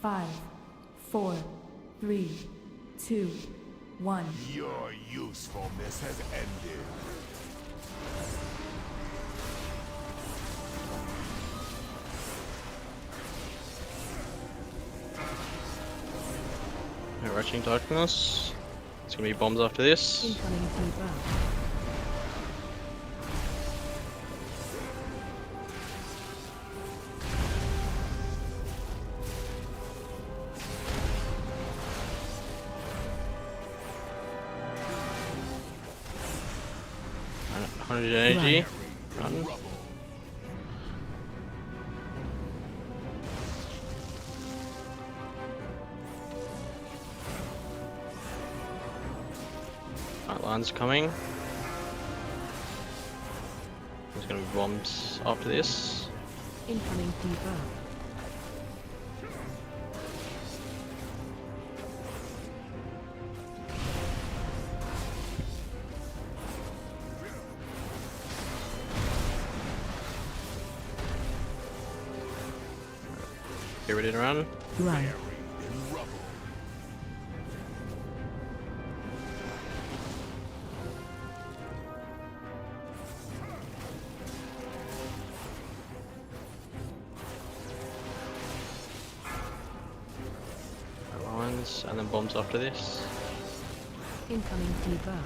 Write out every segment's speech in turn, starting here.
5, 4, 3, 2, 1. Your usefulness has ended. Rushing darkness. It's gonna be bombs after this. Incoming debuff. And 100 energy. Run. Line's coming. There's gonna be bombs after this. Incoming debuff. Get ready to run. Run. Lines and then bombs after this. Incoming debuff.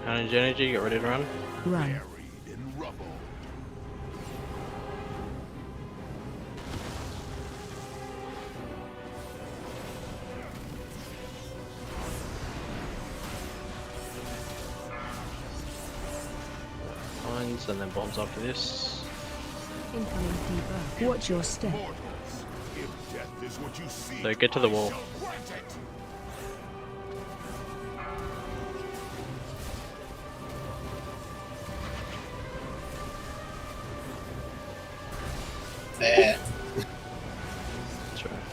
Energy, get ready to run. Run. Buried in rubble. Lines and then bombs after this. Incoming debuff. Watch your step. Mortals, if death is what you seek, So get to the I wall. shall grant it. That's right.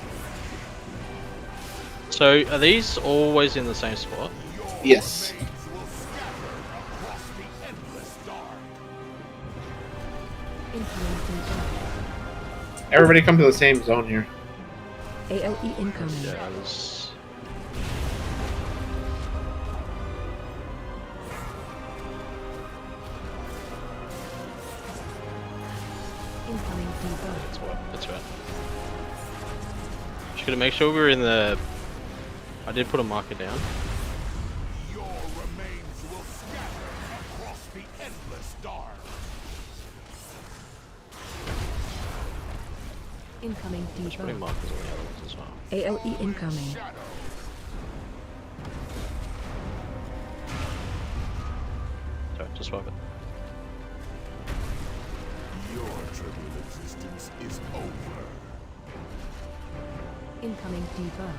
So are these always in the same spot? Yes. Remains will scatter across the endless dark. Incoming debuff. Everybody come to the same zone here. AOE incoming. Yeah, there's... Incoming debuff. That's right. Just gonna make sure we're in the... I did put a marker down. Your remains will scatter across the endless dark. Incoming Just putting debuff. markers on the other ones as well. AOE incoming. Shadow. Sorry, just swipe it. Your trivial existence is over. Incoming debuff.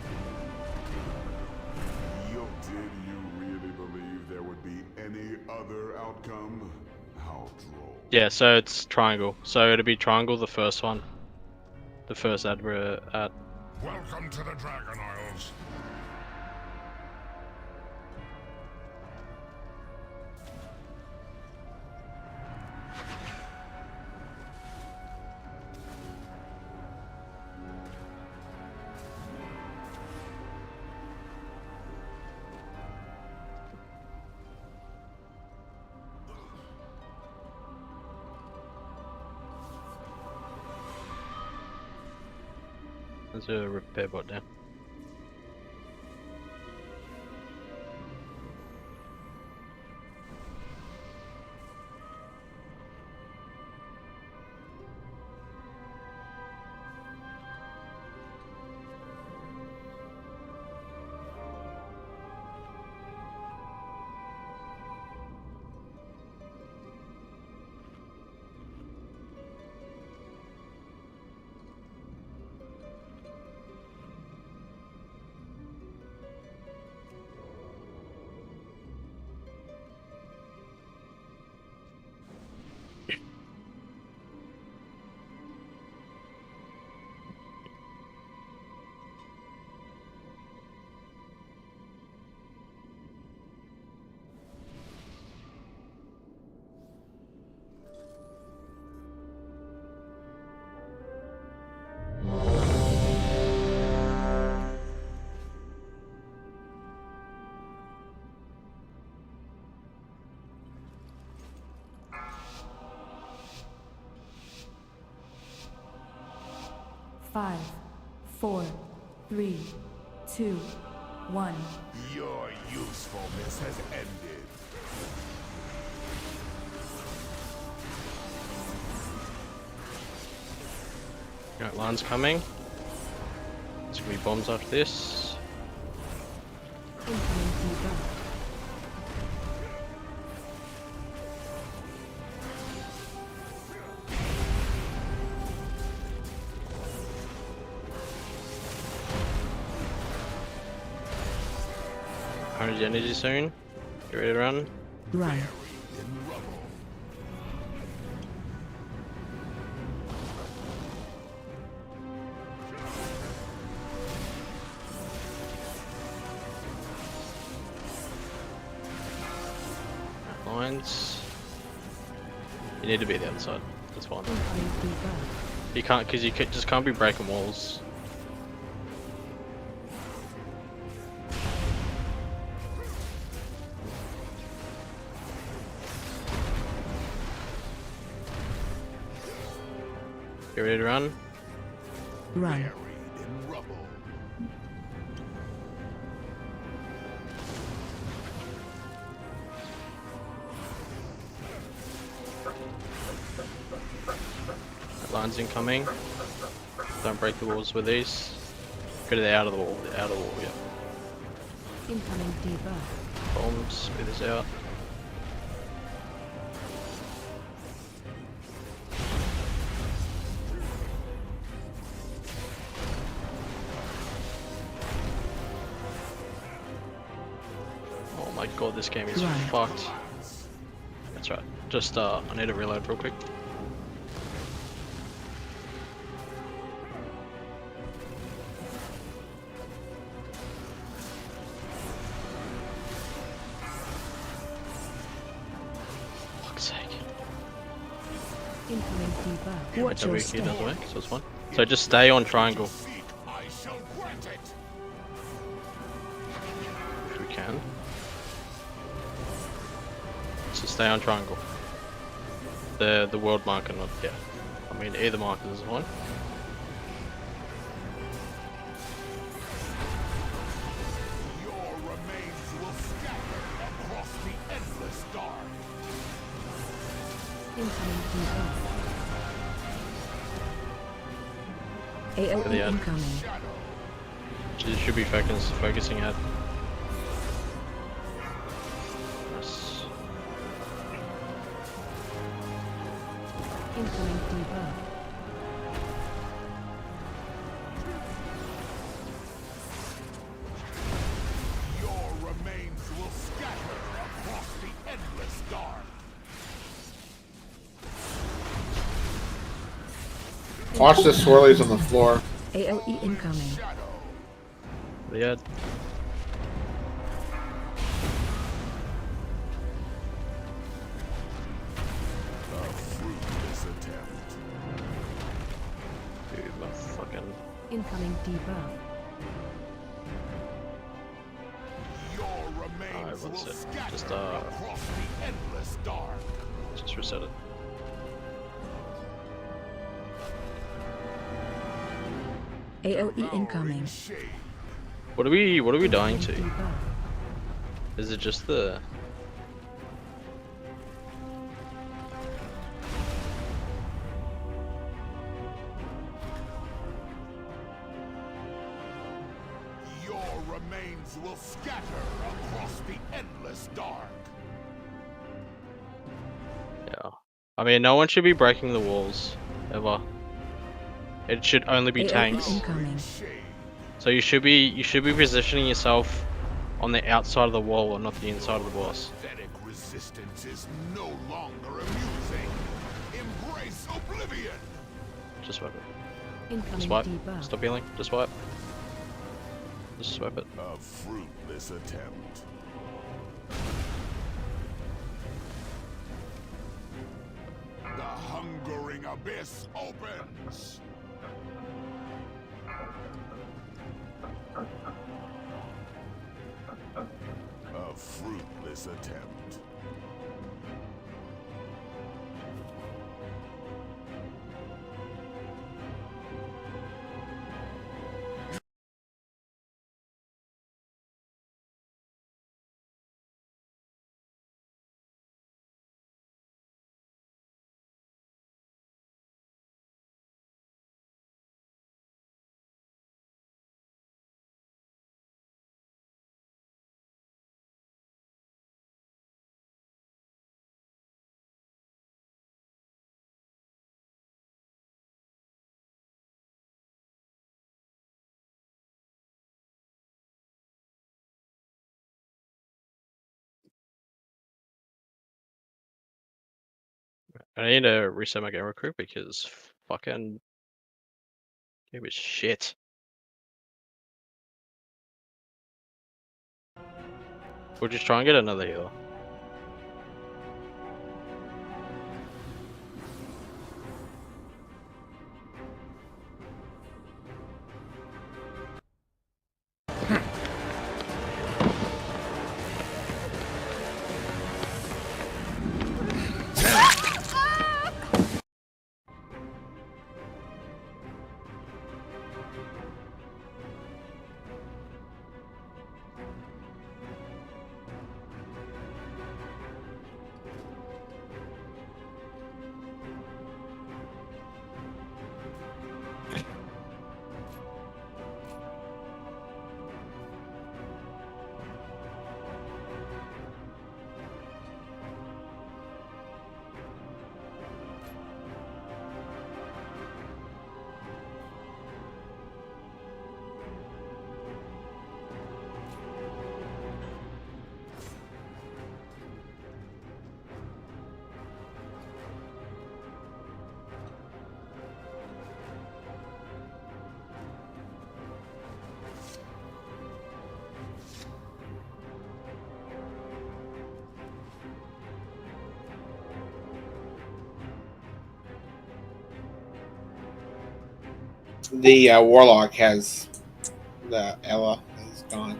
Did you really believe there would be any other outcome? How droll. Yeah, so it's triangle. So it'll be triangle, the first one. The first ad we're at. Welcome to the Dragon Isles. There's a repair bot down. 5, 4, 3, 2, 1. Your usefulness has ended. Alright, line's coming. There's gonna be bombs after this. Incoming debuff. Hundred energy soon. Get ready to run. Run. Lines. You need to be the other side. That's fine. Incoming debuff. You can't, because you just can't be breaking walls. Get ready to run. Run. Buried in rubble. Lines incoming. Don't break the walls with these. Go to the out of the wall. The outer wall, yeah. Incoming debuff. Bombs. Speed this out. Oh my god, this game is Right. fucked. That's right. Just I need to reload real quick. Fuck's sake. Incoming debuff. My Watch your W key doesn't step. work, so it's fine. So just stay on triangle Seek, I shall grant it. if we can. So stay on triangle. The world marker, not yeah. I mean either marker is fine. Your remains will scatter across the endless dark. Incoming debuff. To the AOE end. incoming. She should be focusing at. Nice. Incoming debuff. Your remains will scatter across the endless dark. Watch the swirlies on the floor. AOE incoming. Shadow. Yeah. A fruitless attempt. Dude, my fucking. Incoming debuff. Your remains one will sec. scatter Just, across the endless dark. Just reset it. AOE incoming. Shade. What are we dying to? Debuff. Is it just the? Your remains will scatter across the endless dark. Yeah. I mean, no one should be breaking the walls ever. It should only be AOE tanks. incoming. Shade. So you should be positioning yourself on the outside of the wall and not the inside of the boss. Pathetic resistance is no longer amusing. Embrace oblivion. Just swipe it. Incoming Just swipe. debuff. Stop healing. Just swipe. Just swipe it. A fruitless attempt. The hungering abyss opens. A fruitless attempt. I need to reset my game recruit because fucking game is shit. We'll just try and get another healer. The Warlock has the Ella is gone.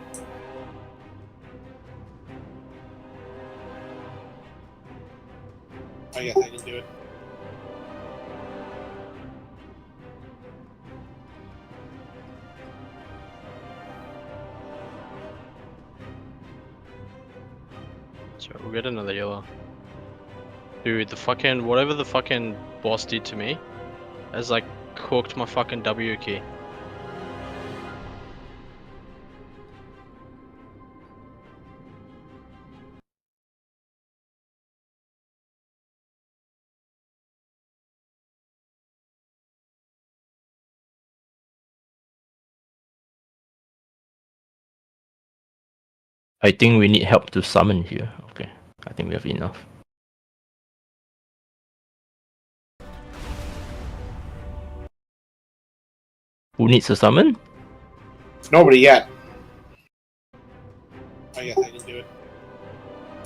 I guess I can do it. So we'll get another healer. Dude, the fucking whatever the fucking boss did to me has like cooked my fucking W key. I think we need help to summon here. Okay, I think we have enough. Who needs a summon? Nobody yet. I guess I can do it.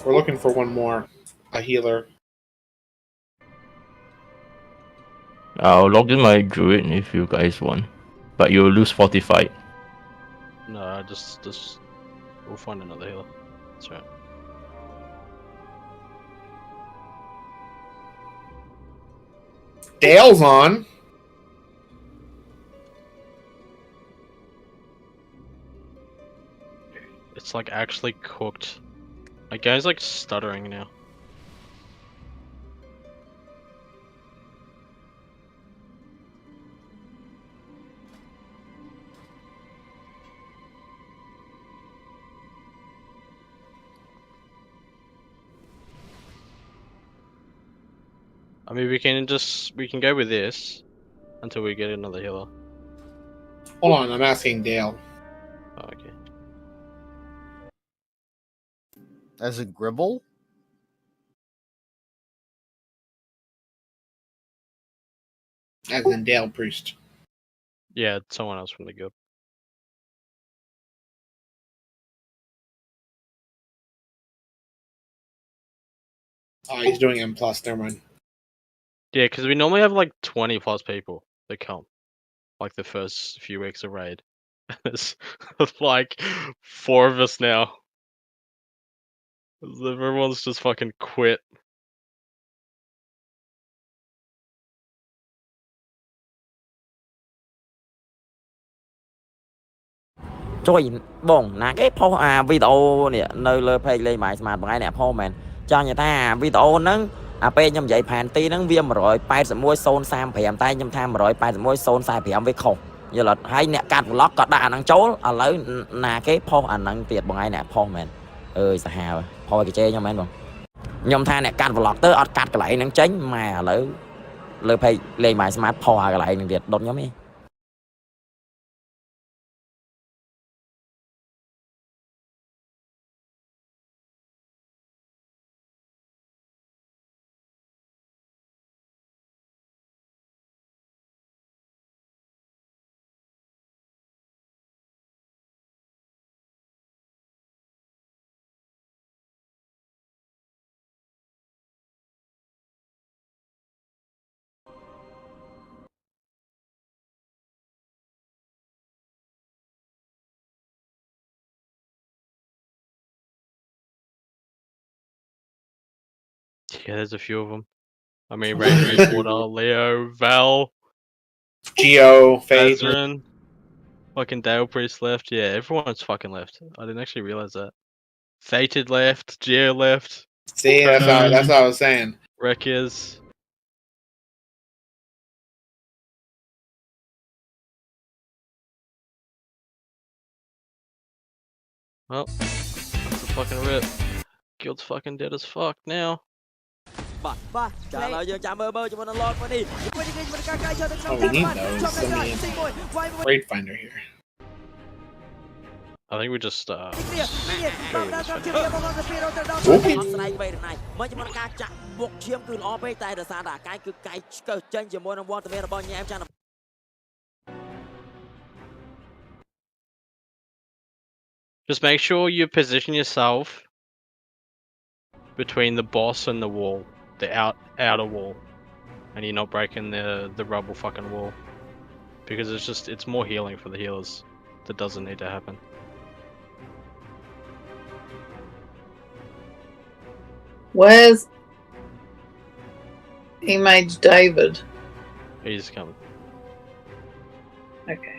We're looking for one more. A healer. I'll log in my druid if you guys want. But you'll lose fortified. No, just we'll find another healer. That's right. Dale's on. It's like actually cooked. My guy's like stuttering now. I mean, we can go with this until we get another healer. Hold on, I'm asking Dale. Oh, okay. As a Gribble? As in Dale Priest. Yeah, someone else from the guild. Oh, he's doing M+, never mind. Yeah, because we normally have like 20 plus people that come, like the first few weeks of raid. There's like 4 of us now. Everyone's just fucking quit. ជួយបងណាគេផុសអាវីដេអូនេះនៅលើ page លេង My Smart បងឯងអ្នកផុសមែនចង់និយាយថាវីដេអូហ្នឹងអាពេលខ្ញុំនិយាយផែនទីហ្នឹងវា181.035តែខ្ញុំថា181.045វាខុសយល់អត់ហើយអ្នកកាត់ vlog ក៏ដាក់អាហ្នឹងចូលឥឡូវណាគេផុសអាហ្នឹងទៀតបងឯងអ្នកផុសមែនអើយសាហាវផុសគេជេរខ្ញុំមែនបងខ្ញុំថាអ្នកកាត់ vlog ទៅអត់កាត់កន្លែងហ្នឹងចេញម៉ែឥឡូវលើ page លេង My Smart ផុសអាកន្លែងហ្នឹងទៀតដុតខ្ញុំឯង Yeah, there's a few of them. I mean, Rain, Water, Leo, Val, Geo, Fade. Azrin, fucking Dale Priest left. Yeah, everyone's fucking left. I didn't actually realize that. Fated left, Geo left, See, that's what I was saying. Wreckers. Well, that's the fucking rip. Guild's fucking dead as fuck now. បាទចាឥឡូវយើងចាំមើលជាមួយនឹង Lord មួយនេះជាមួយនឹងការកាយចូលទៅក្នុង Oh, we need those. I mean, Raid Finder here. I think we just គ្នា go with this one. ស្នែកបីណៃមកជាមួយនឹងការចាក់មុខឈាមគឺល្អពេកតែដោយសារតែកាយគឺកាយឆ្កឹះចេញជាមួយនឹងវត្តមានរបស់ញ៉ែមចាន់ Just make sure you position yourself between the boss and the wall, the outer wall, and you're not breaking the rubble fucking wall, because it's more healing for the healers. That doesn't need to happen. Where's Image David? He's coming. Okay.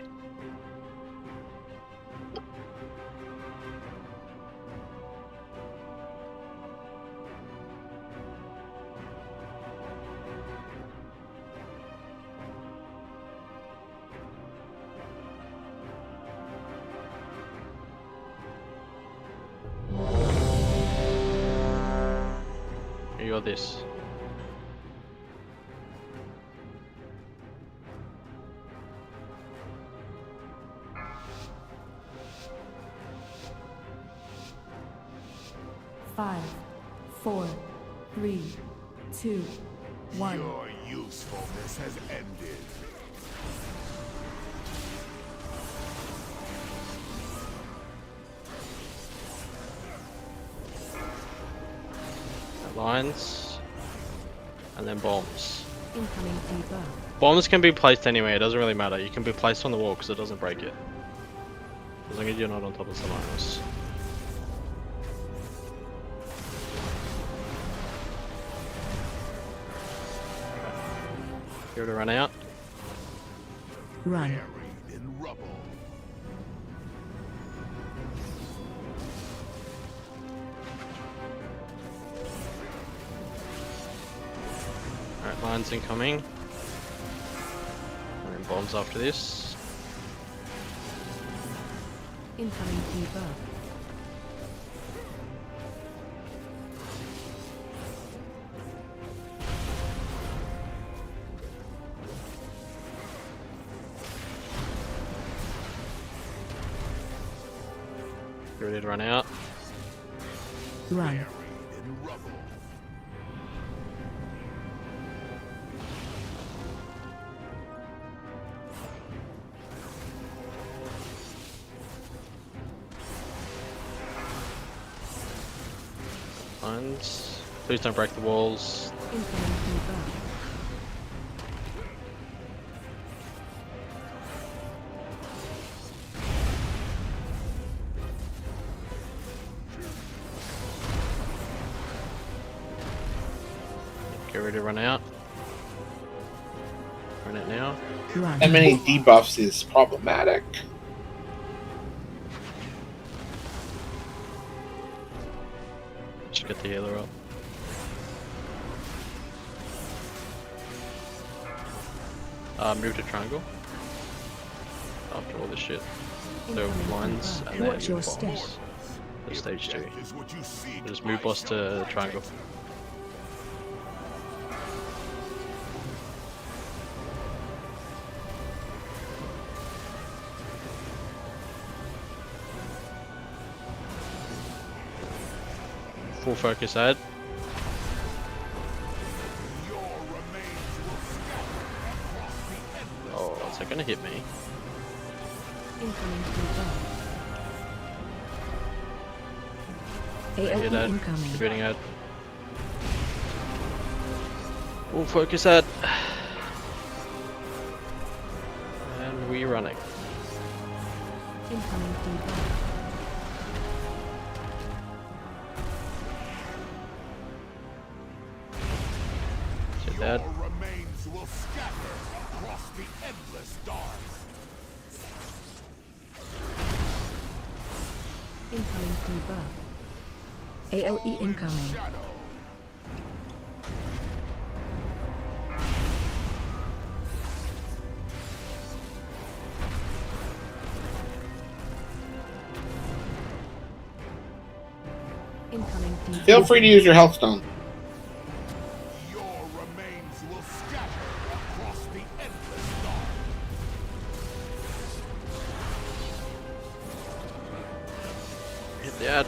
You got this. Five, four, three, two, one. Your usefulness has ended. Lines, and then bombs. Incoming debuff. Bombs can be placed anywhere, it doesn't really matter. You can be placed on the wall because it doesn't break it. As long as you're not on top of someone else. Give it a run out. Run. Buried in rubble. Alright, lines incoming. And then bombs after this. Incoming debuff. Get ready to run out. Run. Buried in rubble. Lines. Please don't break the walls. Incoming debuff. Get ready to run out. Run out now. Run. That many debuffs is problematic. Just get the healer up. Move to triangle. After all this shit. So Incoming lines debuff. and then Watch your bombs. step. So stage 2. Death is what you seek, Just move my boss to triangle. Full focus add. Your remains will scatter across the endless Oh, is that gonna hit me? Incoming debuff. Hit AOE ad. incoming. Shooting ad. Full focus ad. And we running. Incoming debuff. Dead. Your remains will scatter across the endless dark. Incoming debuff. AOE incoming. Shadow. Incoming debuff. Feel free to use your health stone. Your remains will scatter across the endless dark. Hit the ad.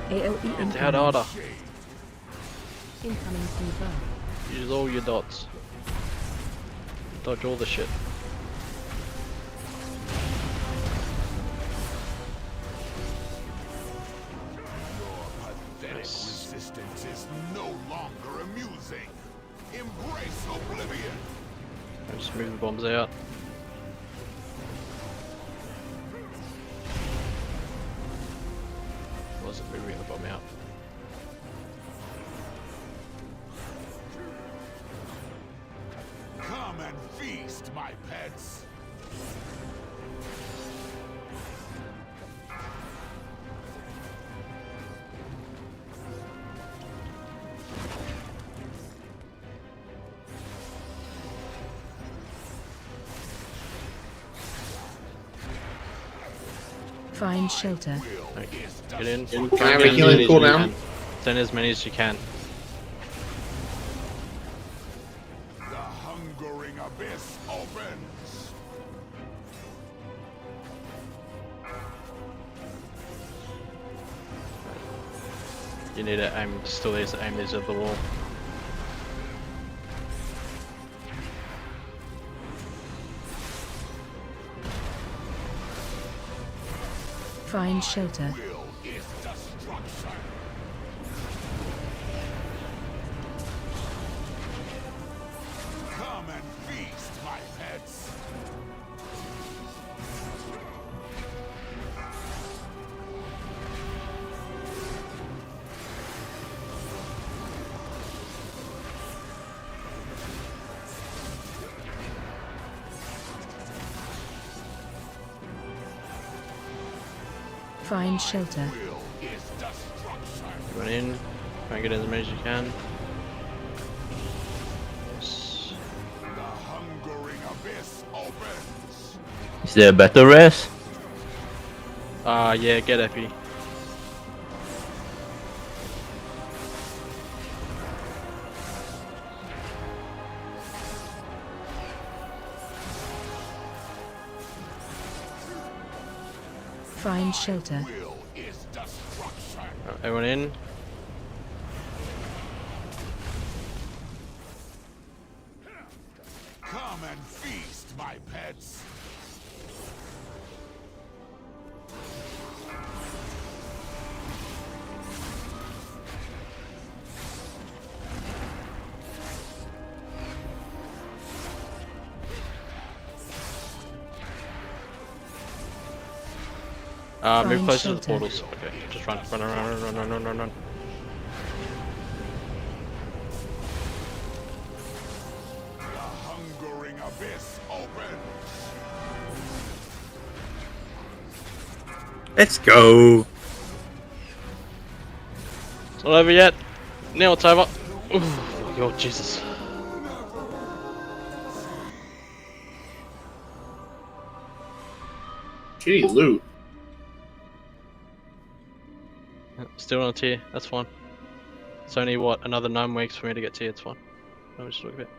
AOE Hit the ad incoming. harder. Incoming debuff. Use all your dots. Dodge all the shit. Pathetic resistance is no longer amusing. Embrace oblivion. I just move the bombs out. Wasn't moving the bomb out. Come and feast, my pets. Find shelter. Okay. Get in. Can I have a healing cooldown? Send as many as you can. The hungering abyss opens. You need to aim. Still needs to aim these at the wall. Find shelter. Will is destruction. Come and feast, my pets. Find shelter. Will is destruction. Run in. Try and get as many as you can. Yes. The hungering abyss opens. Is there a better rest? Yeah, get Epi. Find shelter. Will is destruction. Everyone in. Come and feast, my pets. Move Find closer to the shelter. portals. Okay, just run, run. The hungering abyss opens. Let's go. It's not over yet. Now it's over. Ooh, oh Jesus. Shitty loot. Still on a tier. That's fine. It's only what, another 9 weeks for me to get tier. It's fine. Let me just look a bit.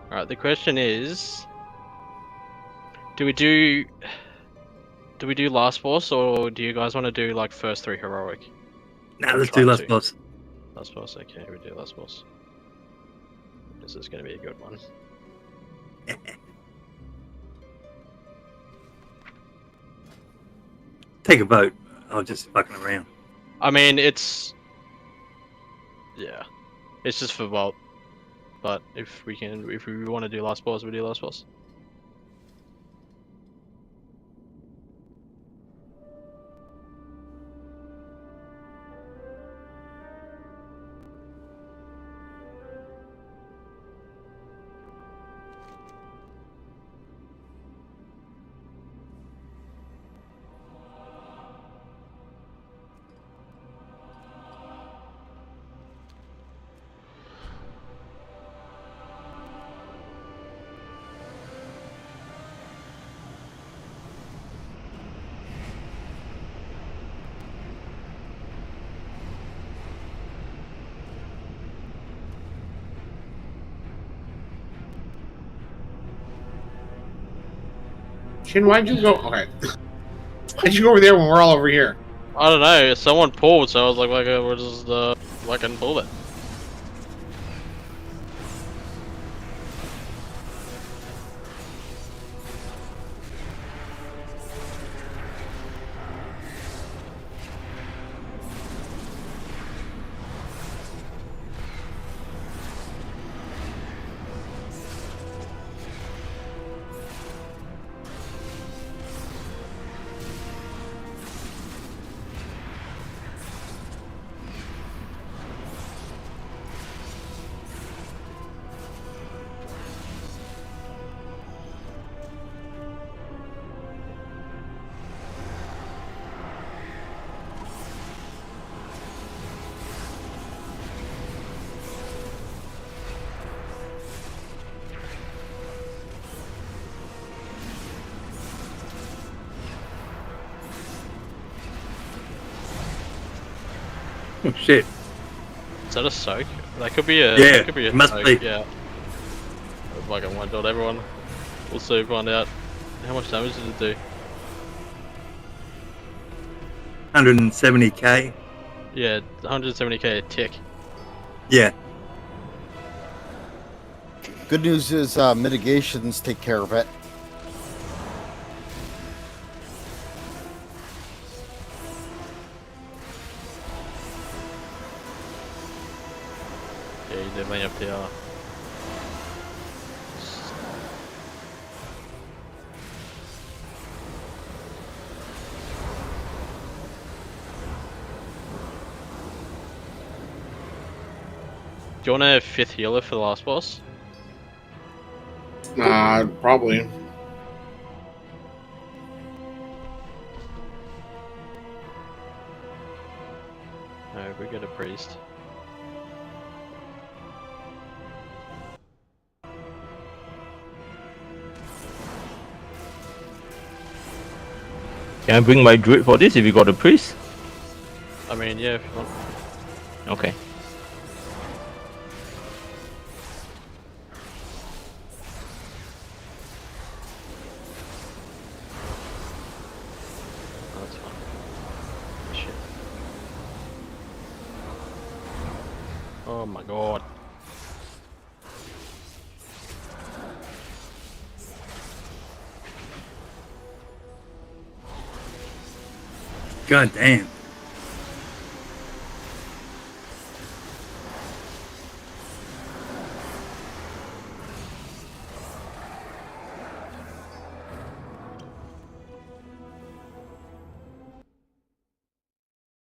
Alright, the question is, do we do last boss, or do you guys want to do like first 3 heroic? Now Or let's try do last to? boss. Last boss, okay, we do last boss. This is gonna be a good one. Take a vote. I'll just fucking around. I mean, it's just for Vault. But if we want to do last boss, we do last boss. Shin, why'd you go? Okay. Why'd you go over there when we're all over here? I don't know. Someone pulled, so I was like, we'll just fucking pull it. Oh shit. Is that a soak? That could be a. Yeah, that could be a it must soak, be. Yeah. Fucking one dot, everyone. We'll see. Find out. How much damage did it do? 170k. Yeah, 170k a tick. Yeah. Good news is mitigations take care of it. Yeah, you definitely have to. Do you want a 5th healer for the last boss? Probably. No, we get a priest. Can I bring my druid for this if you got a priest? I mean, yeah, if you want. Okay. Oh, that's fine. Shit. Oh my god. God damn.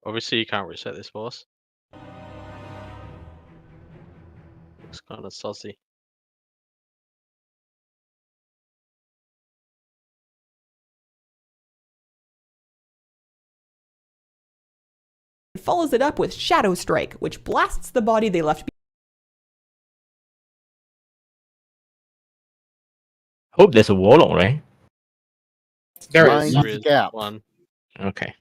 Obviously, you can't reset this boss. Looks kind of saucy. Follows it up with Shadow Strike, which blasts the body they left Hope there's a warlock, right? There Mine- is. There is gap. one. Okay.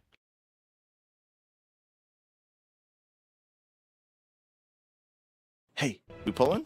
Hey, we pulling?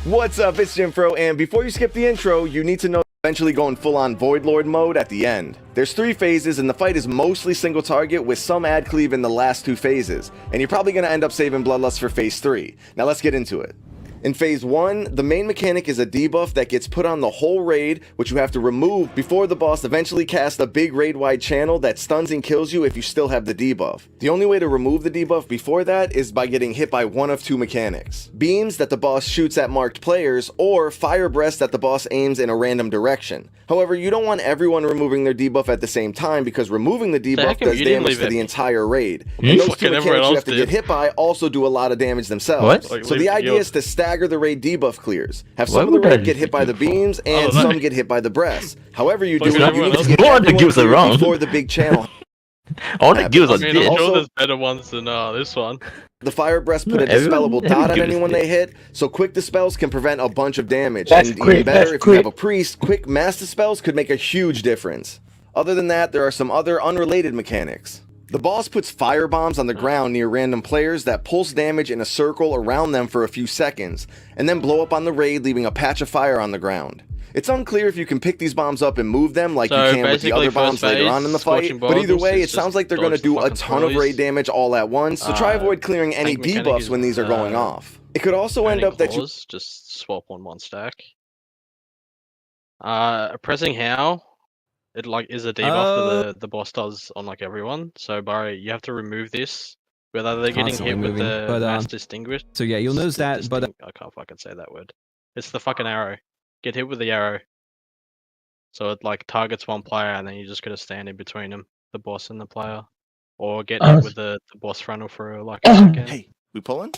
What's up, it's Jimfro, and before you skip the intro, you need to know eventually going full-on Void Lord mode at the end. There's 3 phases, and the fight is mostly single target with some ad cleave in the last 2 phases, and you're probably going to end up saving Bloodlust for phase 3. Now let's get into it. In phase 1, the main mechanic is a debuff that gets put on the whole raid, which you have to remove before the boss eventually casts a big raid-wide channel that stuns and kills you if you still have the debuff. The only way to remove the debuff before that is by getting hit by one of 2 mechanics. Beams that the boss shoots at marked players, or Fire Breath that the boss aims in a random direction. However, you don't want everyone removing their debuff at the same time, because removing the debuff does damage to the entire raid. And those 2 mechanics you have to get hit by also do a lot of damage themselves. What? So the idea is to stagger the raid debuff clears. Have some of the raid get hit by the beams, and some get hit by the breaths. However you do it, you need to get everyone cleared before the big channel. All the guilds are I mean, I'm dead. sure there's better ones than this one. The Fire Breath put a Everyone- dispellable dot on every anyone guild they is hit, so quick dispels can prevent a bunch of damage. That's And quick, even better, that's if you have quick. a priest, quick mass dispels could make a huge difference. Other than that, there are some other unrelated mechanics. The boss puts fire bombs on the ground near random players that pulse damage in a circle around them for a few seconds, and then blow up on the raid, leaving a patch of fire on the ground. It's unclear if you can pick these bombs up and move them like So you can with the other bombs basically, later on in the fight, Scorching but either Bombs way, is it sounds just like they're going to dodge the do a fucking ton of swirlies. raid damage all at once, so try avoid clearing any tank mechanic debuffs is, when these are going off. It could also end Burning up that you Claws, just swap on one stack. Pressing how it like is a debuff that the boss does on like everyone. So Barry, you have to remove this whether they're getting hit with the mass distinguish. So yeah, you'll notice that, but I can't fucking say that word. It's the fucking arrow. Get hit with the arrow. So it like targets one player, and then you just gotta stand in between them, the boss and the player, or get hit with the boss frontal for like a second. Hey, we pulling?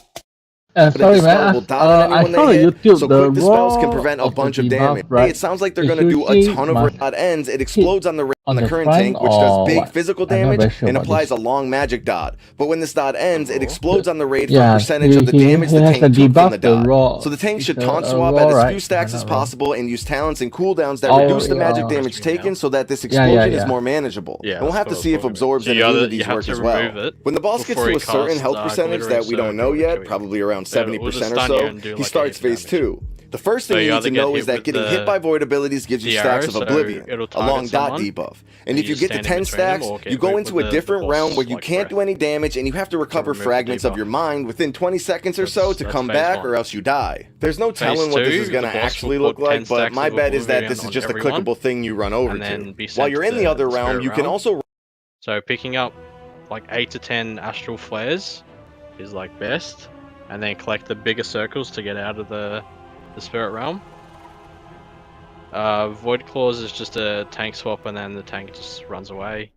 Sorry, man. I saw YouTube so the quick dispels can raw prevent a of the bunch of debuff, damage. right? Hey, it sounds like they're Is going to do a usually ton of must red ends. It explodes on the on the current front tank, which does or big what? physical I'm not very damage sure and about applies this. a long magic dot. But when this dot ends, it explodes on the raid for Yeah, a percentage of the damage the has tank a took from debuff, the the dot. raw. So the tank should It's taunt a swap raw, at as right? few stacks Am I as not wrong? possible and use talents and cooldowns that Oh, reduce the magic yeah. damage taken so that this Yeah, explosion is yeah. more manageable. Yeah, and we'll have to that's what see I if was talking absorbs about. and So immunities you have work to as well. remove it When the boss gets before to he a certain casts, health percentage glittering that we don't circle know to yet, kill you. probably around It'll just 70% or stun you so, and do, he like, starts 80 phase damage. 2. The first So thing you you need either to get know hit is that with getting the- hit by void abilities gives you the stacks arrow, of so oblivion, it'll a target long dot someone, debuff. And and if you you just get to stand in 10 between them stacks, or get you go hit into with a the different boss, realm where you like, can't do breath any damage and you have to recover remove the fragments of debuff. your mind within 20 seconds or so to That's come phase back one. or else you die. There's no telling what this two, is going to the boss will actually put look 10 like, but stacks my of bet is that oblivion this is on just a everyone, clickable thing you run over and then to. be sent While you're in to the other the realm, spirit you can realm. also So picking up like 8 to 10 astral flares is like best, and then collect the bigger circles to get out of the spirit realm. Void Claws is just a tank swap, and then the tank just runs away.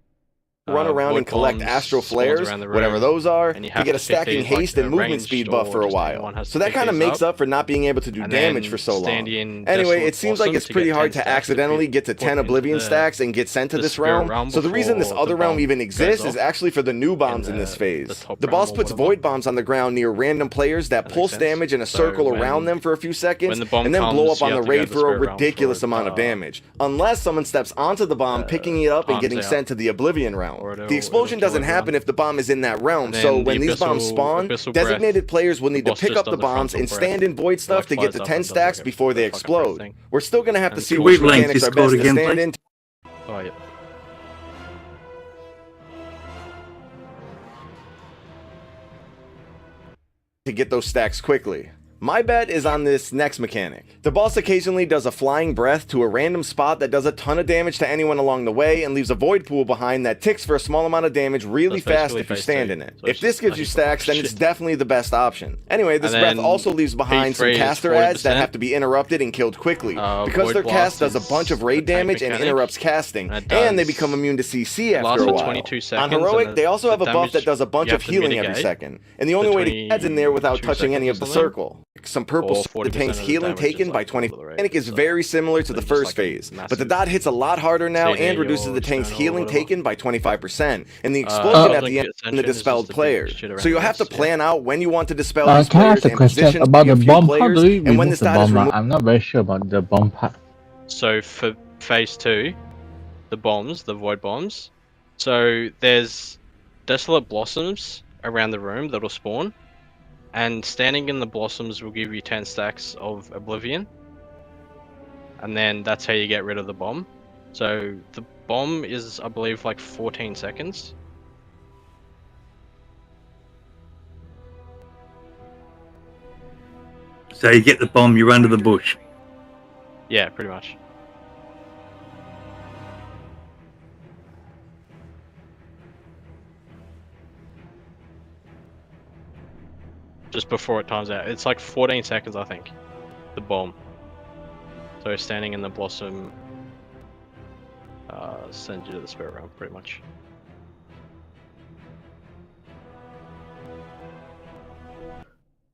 run around Void and collect Bombs astral spawns flares, around the whatever room, those are, and you to have get a to pick stacking these, like, haste and the movement ranged speed buff or for a just while. anyone has So to that pick kind of these makes up for not being able to do and damage then for so long. stand in Anyway, Desolate it seems like Blossom it's to pretty get hard 10 to stacks accidentally get to 10 put Oblivion into stacks and get sent to the this spirit realm. realm So the reason this before other the realm bomb even goes exists is off actually for the new bombs in the- this phase. top The boss realm or puts whatever. void bombs on the ground near random players that That pulse makes sense. damage in a So circle when- around them for a few seconds when the bomb and then blow comes, up on you the have to go to raid the for a spirit realm ridiculous for, amount of damage. Unless someone steps onto the bomb, picking it up and times getting out. sent to the Oblivion realm. Or it'll- The explosion it'll kill doesn't happen everyone. if the bomb is in that realm, And so then when the these bombs abyssal- spawn, abyssal breath, designated players will need the to boss pick just up the does the bombs frontal and breath. stand in void stuff to get flies to up 10 and does, stacks like, before they the fucking breath explode. thing. We're still going to have to And see kills which Which length mechanics is are called best to again, stand please? in Oh yeah. to get those stacks quickly. My bet is on this next mechanic. The boss occasionally does a flying breath to a random spot that does a ton of damage to anyone along the way and leaves a void pool behind that ticks for a small amount of damage really That's fast basically if you phase stand two. in it. So If it's this just gives you like stacks, then shit. it's definitely the best option. Anyway, this And breath then also leaves behind some P3 is caster ads that 40%. have to be interrupted and killed quickly. Because Void their cast Blast does a bunch of is raid a tank damage and mechanic, interrupts casting, and it and they does become immune to CC lasts after a for while. 22 On seconds, Heroic, and they also the have a buff damage that does a bunch you of have to healing every mitigate second, and the for only way to get ads in there without 22 touching any of seconds the or something. circle. Some purple Or the 40% tank's of the healing damage is, taken by like, 20. all the raid, Mechanic is so very similar to the just, first like, phase, but the massive dot hits a lot harder now CD and reduces or the tank's external or healing whatever. taken by 25%, and the explosion at the end from the dispelled players. So you'll have to plan out when you want to dispel these Can I players ask a and question positions about be a the few bomb? How players, do we and when remove this the dot is bomb? removed. I'm not very sure about the bomb part. So for phase 2, the bombs, the void bombs. So there's desolate blossoms around the room that'll spawn, and standing in the blossoms will give you 10 stacks of oblivion, and then that's how you get rid of the bomb. So the bomb is, I believe, like 14 seconds. So you get the bomb, you're under the bush. Yeah, pretty much. Just before it times out. It's like 14 seconds, I think. The bomb. So standing in the blossom sends you to the spirit realm, pretty much.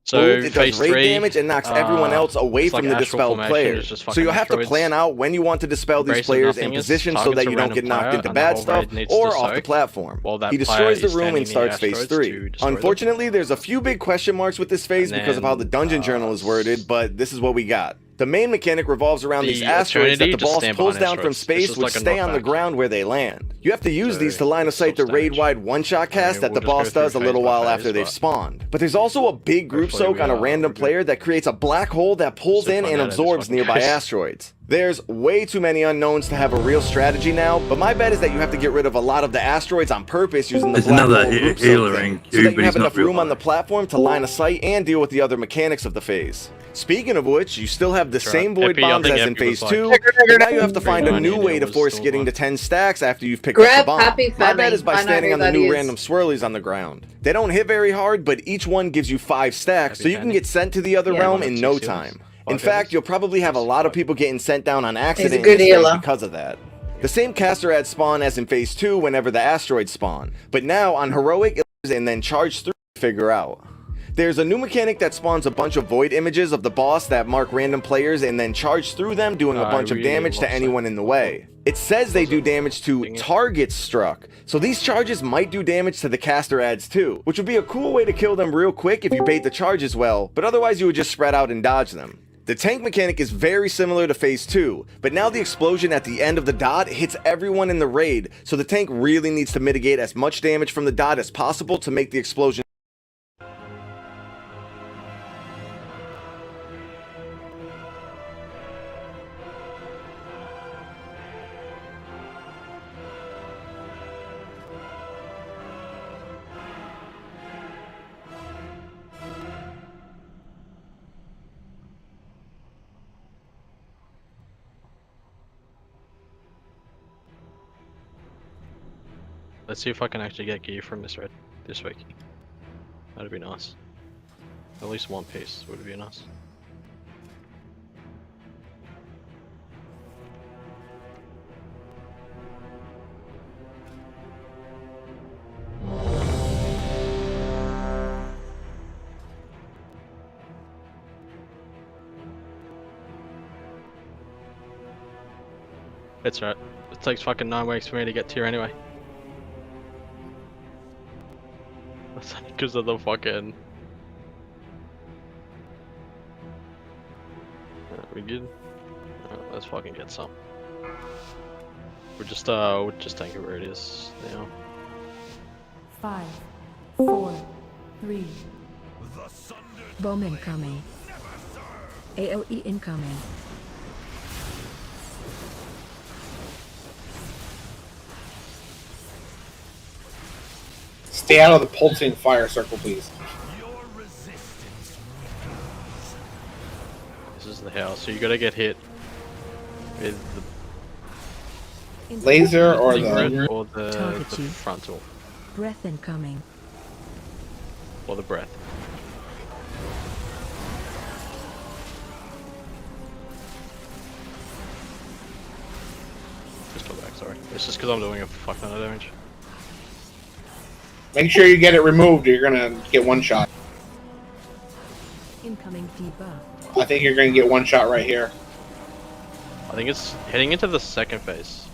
So It phase does raid 3, damage and knocks everyone else away it's from like the astral dispelled formation, players. it's just So fucking you'll have to asteroids. plan out when you want to dispel these Embrace of players in nothingness, position so targets that a you don't random get knocked player, into and the bad whole stuff raid needs or to off the soak, platform. while that He player destroys the is room standing and in the starts phase asteroids 3. to destroy them. Unfortunately, there's a few big question marks with this phase And because of how the then, dungeon journal is worded, but this is what we got. The main mechanic revolves around these The asteroids that Eternity the just boss stand pulls behind down from asteroids. It's space just which like a stay on the knockback. ground where they land. You have to use these to line of sight the raid-wide one-shot cast that the boss does a little while after they've spawned. But there's also a big group soak on a random player that creates a black hole that pulls in and absorbs nearby asteroids. There's way too many unknowns to have a real strategy now, but my bet is that you have to get rid of a lot of the asteroids on purpose using the black hole group soak thing, so that you have enough room on the platform to line of sight and deal with the other mechanics of the phase. Speaking of which, you still have the same void bombs as in phase 2, but now you have to find a new way to force getting to 10 stacks after you've picked up the bomb. My bet is by standing on the new random swirlies on the ground. They don't hit very hard, but each one gives you 5 stacks, so you can get sent to the other realm in no time. In fact, you'll probably have a lot of people getting sent down on accident because of that. The same caster adds spawn as in phase 2 whenever the asteroids spawn, but now on heroic and then charge through to figure out. There's a new mechanic that spawns a bunch of void images of the boss that mark random players and then charge through them, doing a bunch of damage to anyone in the way. It says they do damage to targets struck, so these charges might do damage to the caster ads too, which would be a cool way to kill them real quick if you bait the charges well, but otherwise you would just spread out and dodge them. The tank mechanic is very similar to phase 2, but now the explosion at the end of the dot hits everyone in the raid, so the tank really needs to mitigate as much damage from the dot as possible to make the explosion. Let's see if I can actually get gear from this raid this week. That'd be nice. At least one piece would be nice. That's right. It takes fucking 9 weeks for me to get tier anyway. That's because of the fucking... we good? Let's fucking get some. We'll just take it where it is now. 5, 4, 3. Bomb incoming. AOE incoming. Stay out of the pulsing fire circle, please. This is the house, so you gotta get hit with the laser or the frontal. Breath incoming. Or the breath. Just go back, sorry. It's just because I'm doing a fuck ton of damage. Make sure you get it removed or you're gonna get one shot. Incoming debuff. I think you're gonna get one shot right here. I think it's heading into the second phase.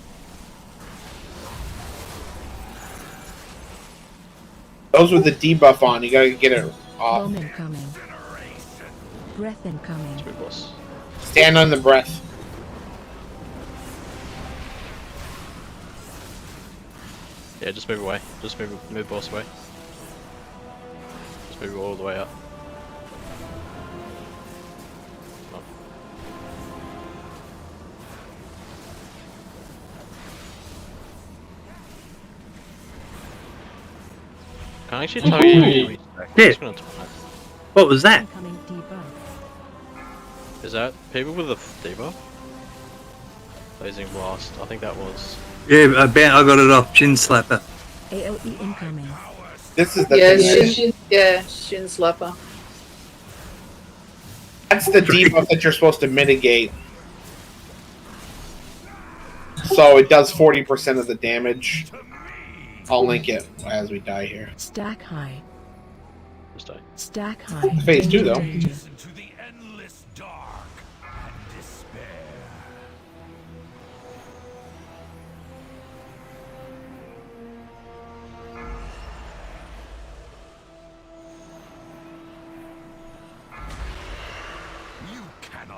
Those with the debuff on, you gotta get it off. Bomb incoming. Breath incoming. Stand on the breath. Yeah, just move away. Just move boss away. Just move all the way up. Oh. Can I actually tell you? Shit. What was that? Incoming debuff. Is that people with a debuff? Blazing blast. I think that was. Yeah, I bet I got it off Chin Slapper. AOE incoming. This is the Shin Slapper. That's the debuff that you're supposed to mitigate. So it does 40% of the damage. I'll link it as we die here. Stack high. Just die. Stack high. Phase 2 though.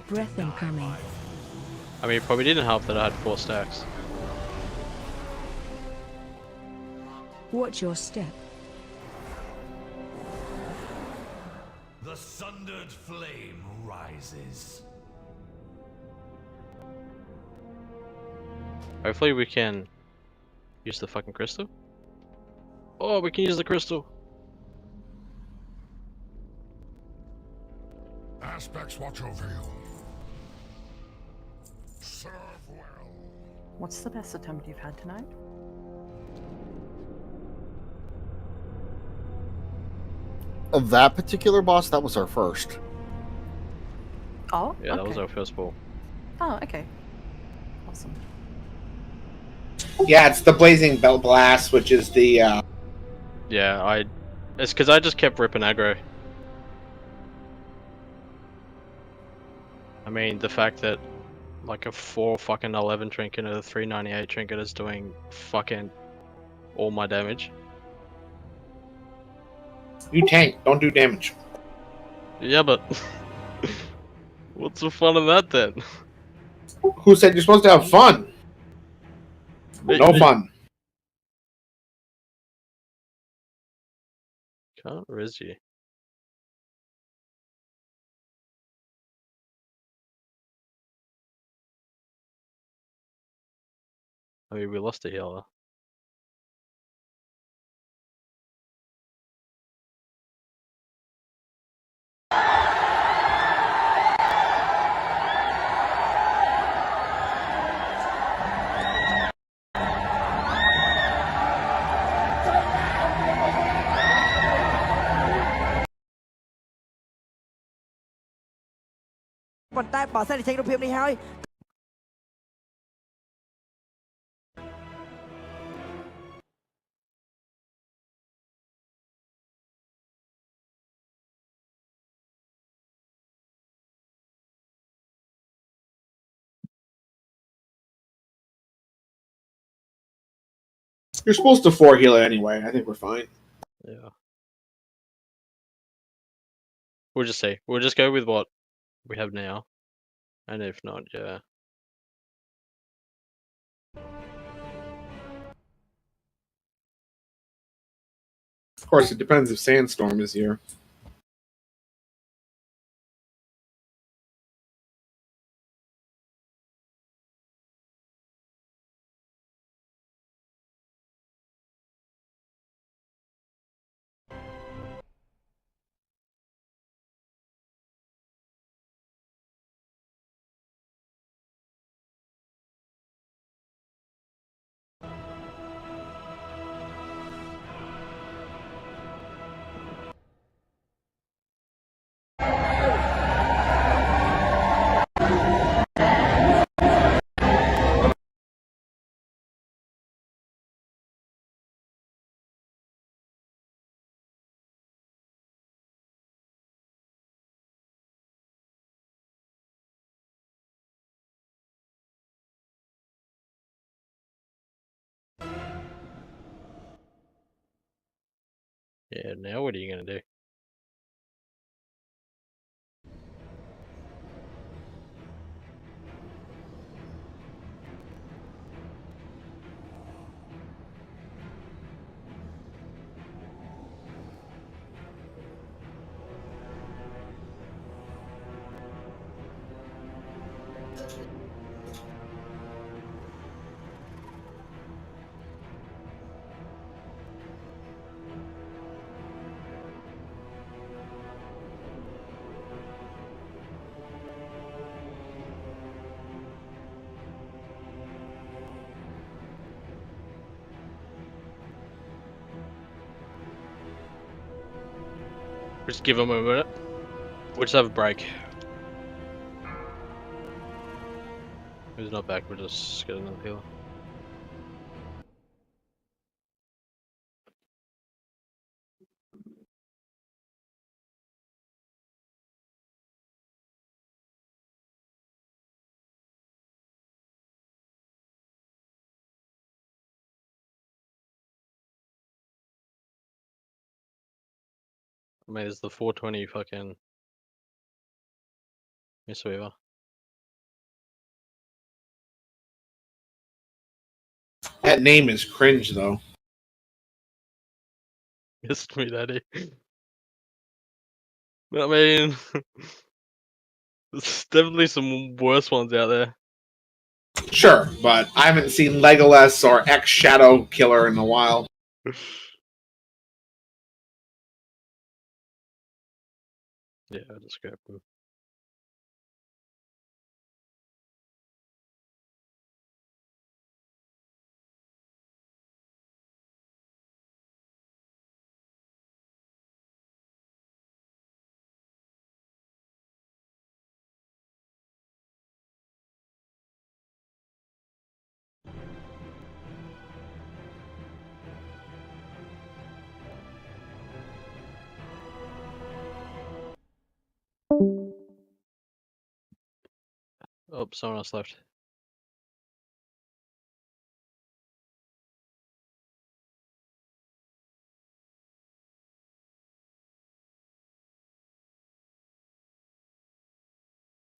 Breath incoming. I mean, it probably didn't help that I had 4 stacks. Watch your step. The sundered flame rises. Hopefully we can use the fucking crystal. Oh, we can use the crystal. Aspects watch over you. Serve well. What's the best attempt you've had tonight? Of that particular boss, that was our first. Oh, Yeah, that was our first ball. Oh, okay. Awesome. Yeah, it's the Blazing Bell Blast, which is the. Yeah, it's because I just kept ripping aggro. I mean, the fact that like a 411 trinket and a 398 trinket is doing fucking all my damage. You tank, don't do damage. Yeah, but what's the fun of that then? Who said you're supposed to have fun? No fun. Can't res you. I mean, we lost a healer. You're supposed to 4 healer anyway. I think we're fine. Yeah. We'll just see. We'll just go with what we have now. And if not, yeah. Of course, it depends if Sandstorm is here. Yeah, now what are you gonna do? Just give him a minute. We'll just have a break. He's not back, we'll just get another healer. I mean, there's the 420 fucking Mistweaver. That name is cringe, though. Missed me, Daddy. I mean, there's definitely some worse ones out there. Sure, but I haven't seen Legolas or X Shadow Killer in a while. Yeah, just grab them. Oh, someone else left. Is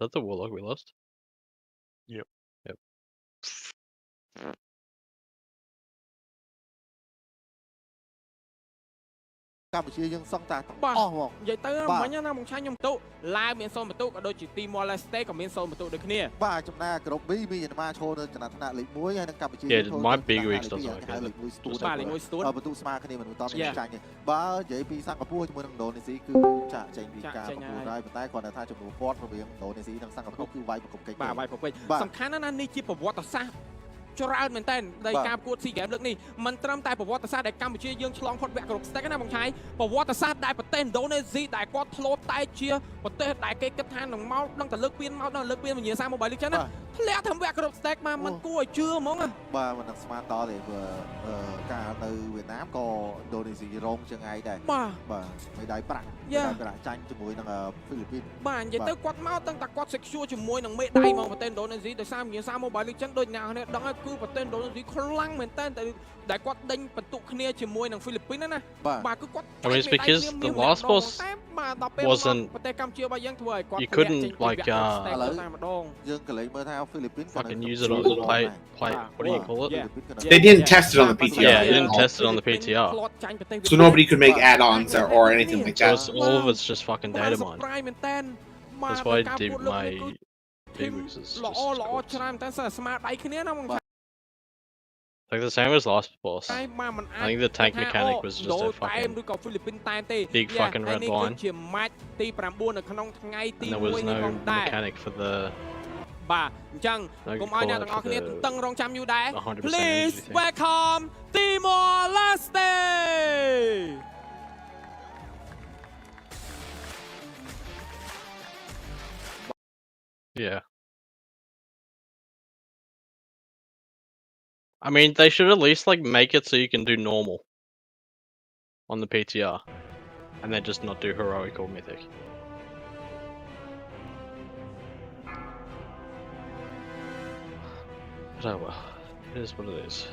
that the warlock we lost? Yep. Yep. កម្ពុជាយើងសឹងតែទាំង បាទ អស់ហ្មង និយាយទៅ បាទ មិញណាបងឆាញខ្ញុំបន្ទុឡាវមាន0បន្ទុក៏ដូចជា Timor Leste ក៏មាន0បន្ទុដូចគ្នា បាទចំណែកក្រុម B មានអាត្មាឈរនៅចំណាត់ថ្នាក់លេខ 1 ហើយនឹងកម្ពុជា Yeah, ឈរ my នៅ big ថ្នាក់ weeks លេខ doesn't 2 work គេហៅ either. លេខ 1 ស្ទូត បាទលេខ 1 ស្ទូត បន្ទុស្មើគ្នាមិនតន់ Yeah. ចាញ់ទេបើនិយាយពីសិង្ហបុរីជាមួយនឹងឥណ្ឌូនេស៊ីគឺចាក់ចេញពីការប្រកួតហើយប៉ុន្តែគ្រាន់តែថាចំនួនព័ទ្ធរវាងឥណ្ឌូនេស៊ីនិងសិង្ហបុរីគឺវាយប្រកបកិច្ច បាទវាយប្រកបកិច្ច បាទ សំខាន់ណាស់នេះជាប្រវត្តិសាស្ត្រច្រើនមែនតើនៃការប្រកួត SEA Games លើកនេះមិនត្រឹមតែប្រវត្តិសាស្ត្រដែលកម្ពុជាយើងឆ្លងផុតវគ្គគ្រប់ស្ទេកណាបងឆាយប្រវត្តិសាស្ត្រដែលប្រទេសឥណ្ឌូនេស៊ីដែលគាត់ធ្លាប់តែជាប្រទេសដែលគេគិតថានឹងមកដឹងតែលើកពានមកដល់លើកពានវិញ្ញាសា Mobile League ចឹងណាធ្លាក់ធ្វើវគ្គគ្រប់ស្ទេកមកមិនគួរឲ្យជឿហ្មងណា បាទមិននឹងស្មានដល់ទេព្រោះការនៅវៀតណាមក៏ឥណ្ឌូនេស៊ីរងជាងឯងដែរ បាទ បាទមេដាយប្រាក់ Yeah. មេដាយប្រាក់ចាញ់ជាមួយនឹងហ្វីលីពីន បាទនិយាយទៅគាត់មកតាំងតែគាត់ secure ជាមួយនឹងមេដៃមកប្រទេសឥណ្ឌូនេស៊ីដោយសារវិញ្ញាសា Mobile League ចឹងដូចអ្នកនេះដឹងហើយគឺប្រទេសឥណ្ឌូនេស៊ីខ្លាំងមែនតើដែលគាត់ដេញបន្ទុកគ្នាជាមួយនឹងហ្វីលីពីនណាបាទគឺគាត់ I mean, it's because the last boss បាទដល់ពេល wasn't. ប្រទេសកម្ពុជារបស់យើងធ្វើឲ្យគាត់ You couldn't like ឥឡូវយើងក៏លេងមើលថាហ្វីលីពីន fucking use it on play. What do you call it? Yeah. They didn't test it on the PTR. Yeah, you didn't test it on the PTR. So nobody could make add-ons or anything like So that. it's, all of it's just fucking data mine. That's why I did my big weeks is ល្អល្អច្រើនតែស្មារតីគ្នាណាបង like the same as last boss. តែបាទមិនអាច I think the tank mechanic was just a តែម fucking ឬក៏ហ្វីលីពីនតែទេ big fucking red នេះ line. គឺជាម៉ាច់ទី9នៅក្នុងថ្ងៃទី And there was 1នេះផង no ដែរ mechanic for the បាទអញ្ចឹង No កុំឲ្យអ្នកទាំងអស់គ្នា for the តឹងរងចាំយូរដែរ 100% Please energy thing. welcome Timor Leste Yeah. I mean, they should at least like make it so you can do normal on the PTR, and then just not do heroic or mythic. But oh well, it is what it is.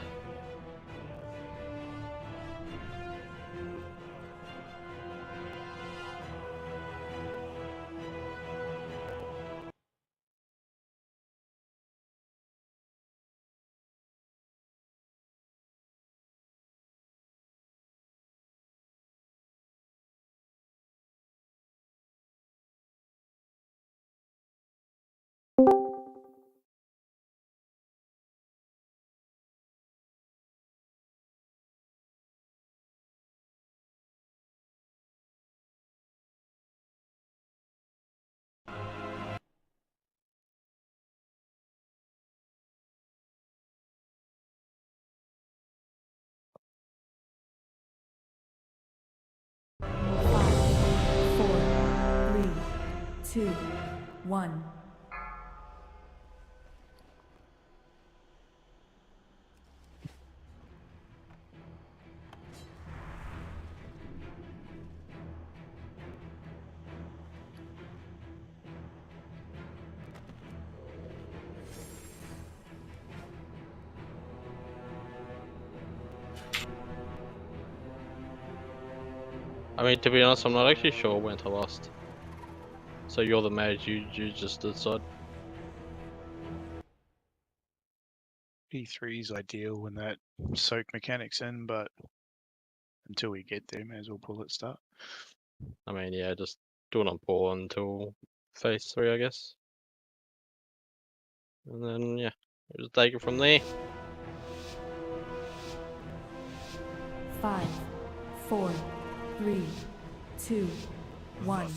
Two, one. I mean, to be honest, I'm not actually sure when to lost. So you're the mage, you just decide. P3 is ideal when that soak mechanic's in, but Until we get there, may as well pull it start. I mean, yeah, just do it on pause until phase 3, I guess. And then, yeah, we'll just take it from there. 5, 4, 3, 2, 1.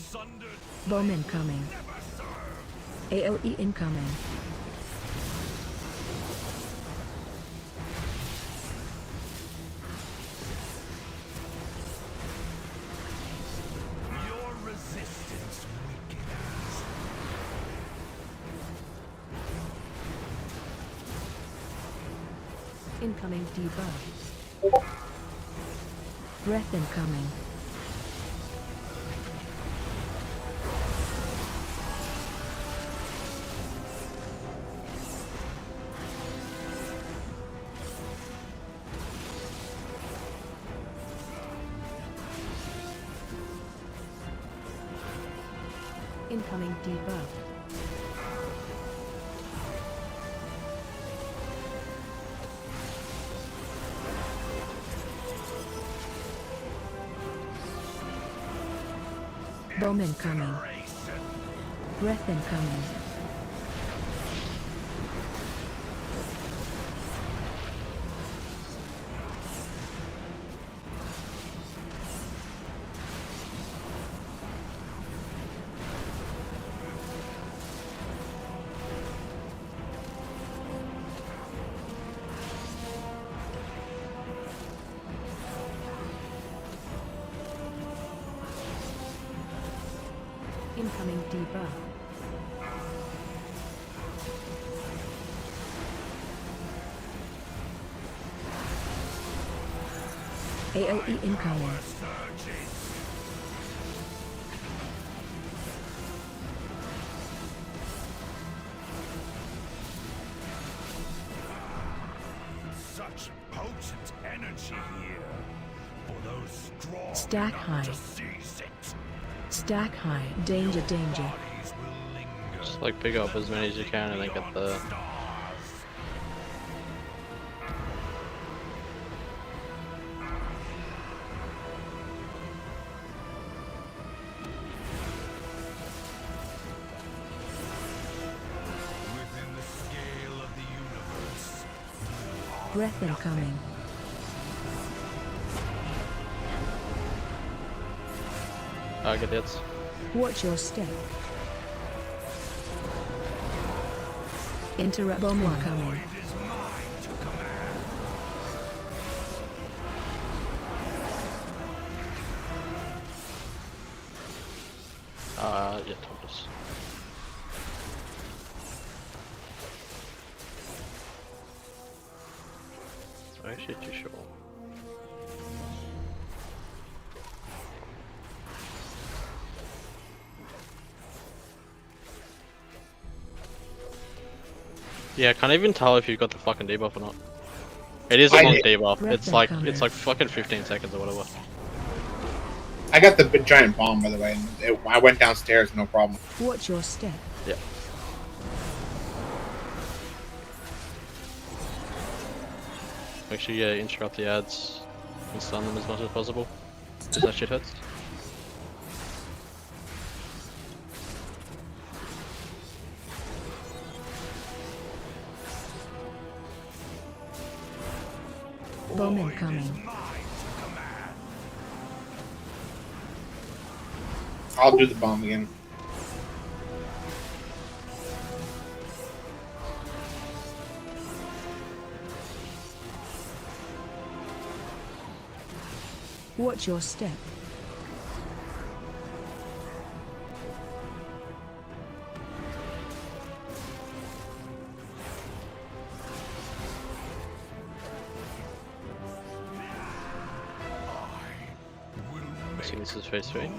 Bomb incoming. AOE incoming. Incoming debuff. Breath incoming. Incoming debuff. Bomb incoming. Breath incoming. Incoming debuff. AOE incoming. Such potent energy here. For those strong Stack high. Stack high. Danger, danger. Just like pick up as many as you can and then get the... Breath incoming. Target hits. Watch your step. Interrupt bomb incoming. Yeah, Thomas. I'm actually too sure. Yeah, I can't even tell if you've got the fucking debuff or not. It is a long debuff. It's like fucking 15 seconds or whatever. I got the big giant bomb, by the way. And I went downstairs, no problem. Watch your step. Yeah. Make sure you interrupt the ads and stun them as much as possible. Because that shit hurts. Bomb incoming. I'll do the bomb again. Watch your step. I think this is phase 3.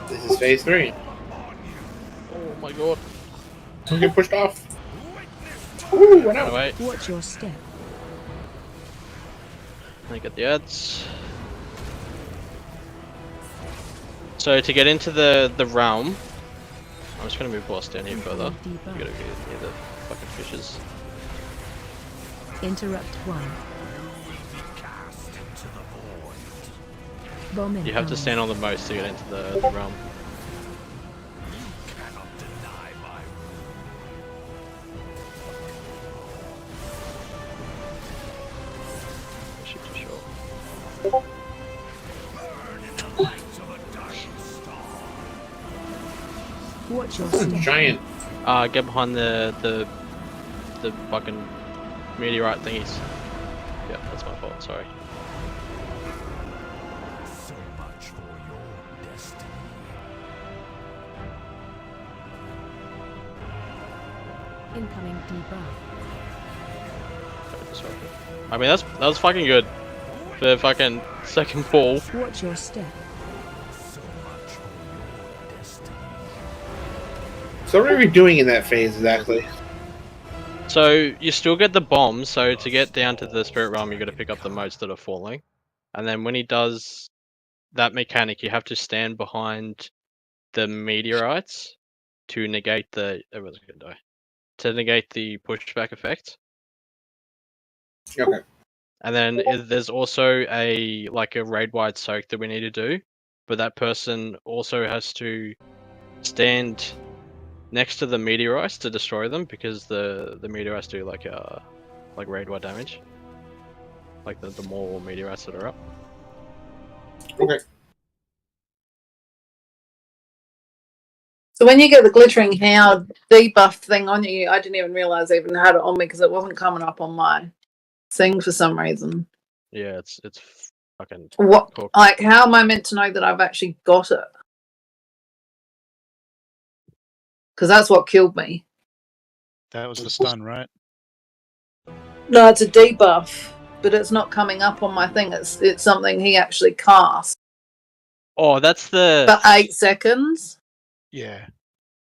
This is phase 3. Oh my god. Don't get pushed off. Ooh, went out. Wait. Watch your step. I get the ads. So to get into the realm, I'm just gonna move boss down here further. You gotta get near the fucking fishes. Interrupt 1. Bomb You have to incoming. stand on the most to get into the realm. Shit, too short. Watch your That's a step. giant. Get behind the fucking meteorite thingies. Yeah, that's my fault. Sorry. Incoming debuff. I mean, that was fucking good for fucking second ball. Watch your step. So what are we doing in that phase exactly? So you still get the bombs. So to get down to the spirit realm, you got to pick up the motes that are falling, and then when he does that mechanic, you have to stand behind the meteorites to negate the. Everyone's gonna die. To negate the pushback effect. Okay. And then there's also a raid-wide soak that we need to do, but that person also has to stand next to the meteorites to destroy them because the meteorites do like raid-wide damage, like the more meteorites that are up. Okay. So when you get the glittering hound debuff thing on you, I didn't even realize I even had it on me because it wasn't coming up on my thing for some reason. Yeah, it's fucking. What? Cool. Like, how am I meant to know that I've actually got it? Because that's what killed me. That was the stun, right? No, it's a debuff, but it's not coming up on my thing. It's something he actually cast Oh, that's the. for 8 seconds. Yeah.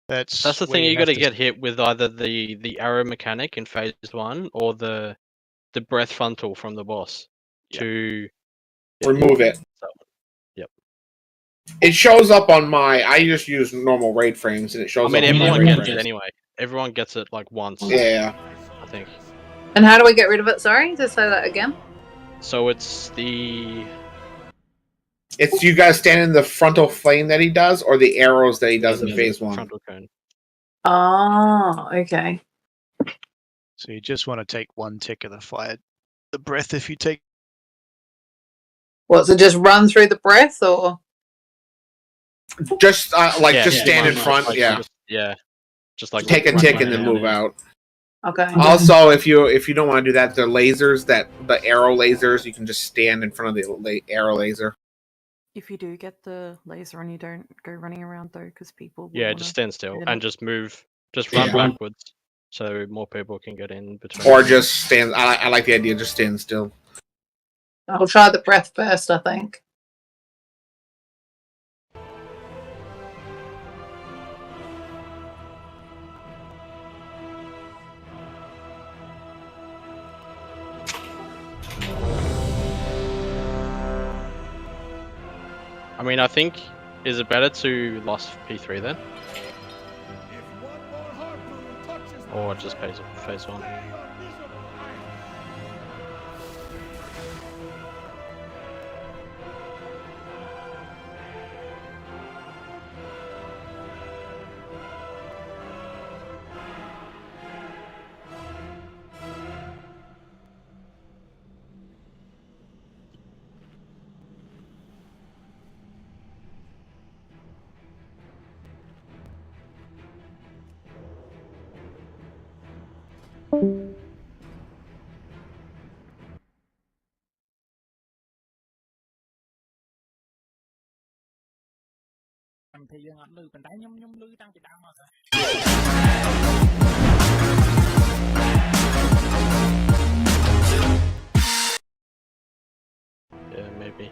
That's the where thing. You got have to get hit with either the arrow mechanic in phase 1 or the breath frontal from the boss to Remove it. Yep. It shows up on my. I just use normal raid frames, and it shows I mean, up on my everyone raid gets frames. it anyway. Everyone gets it like once. Yeah. I think. And how do we get rid of it? Sorry, just say that again. So it's the. It's you guys stand in the frontal flame that he does, or the arrows that he does in phase 1. Frontal cone. Oh, okay. So you just want to take one tick of the fire. The breath, if you take. What? So just run through the breath, or Just Yeah, just stand in front. like, Yeah. Just like Take a run tick right and then down move it. out. okay? Also, if you don't want to do that, the lasers the arrow lasers, you can just stand in front of the arrow laser. If you do get the laser and you don't go running around though, because people will Yeah, wanna just stand still hit it and up. just move. Just run Yeah. backwards, so more people can get in between. Or just stand. I like the idea. Just stand still. I'll try the breath first, I think. I mean, I think is it better to lost P3 then, or just phase 1? Yeah, maybe.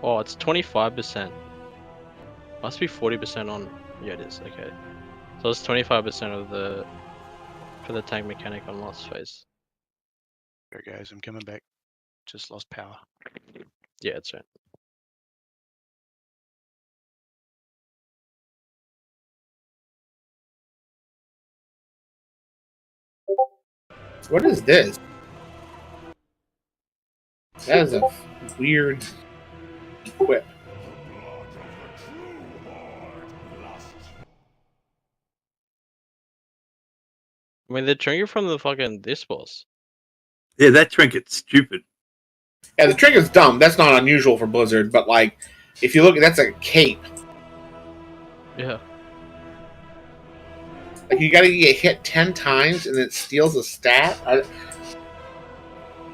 Oh, it's 25%. Must be 40% on. Yeah, it is. Okay. So it's 25% of the for the tank mechanic on last phase. There it goes. I'm coming back. Just lost power. Yeah, that's right. What is this? That is a weird equip. I mean, they're drinking from the fucking this boss. Yeah, that trinket's stupid. Yeah, the trinket's dumb. That's not unusual for Blizzard, but like, if you look, that's a cape. Yeah. Like, you gotta get hit 10 times and it steals a stat?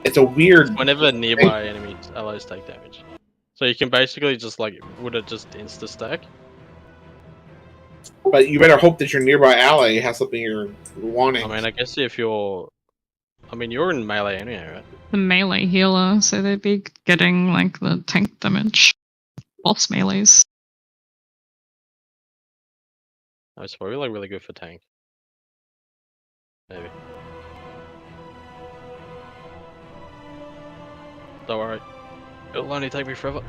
It's a weird... Whenever nearby enemies allies take damage. So you can basically just like, would it just insta-stack? But you better hope that your nearby ally has something you're wanting. I mean, I guess if you're... I mean, you're in melee anyway, right? The melee healer, so they'd be getting like the tank damage. Boss melees. Oh, it's probably like really good for tank. Maybe. Don't worry. It'll only take me forever.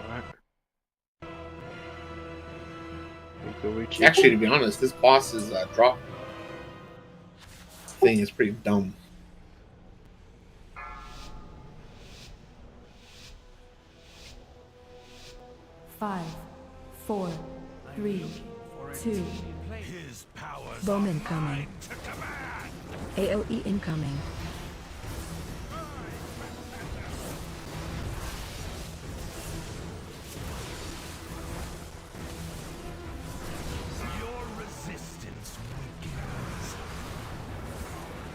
Alright. Actually, to be honest, this boss's drop thing is pretty dumb. Five, 4, 3, 2. Bowman coming. AOE incoming.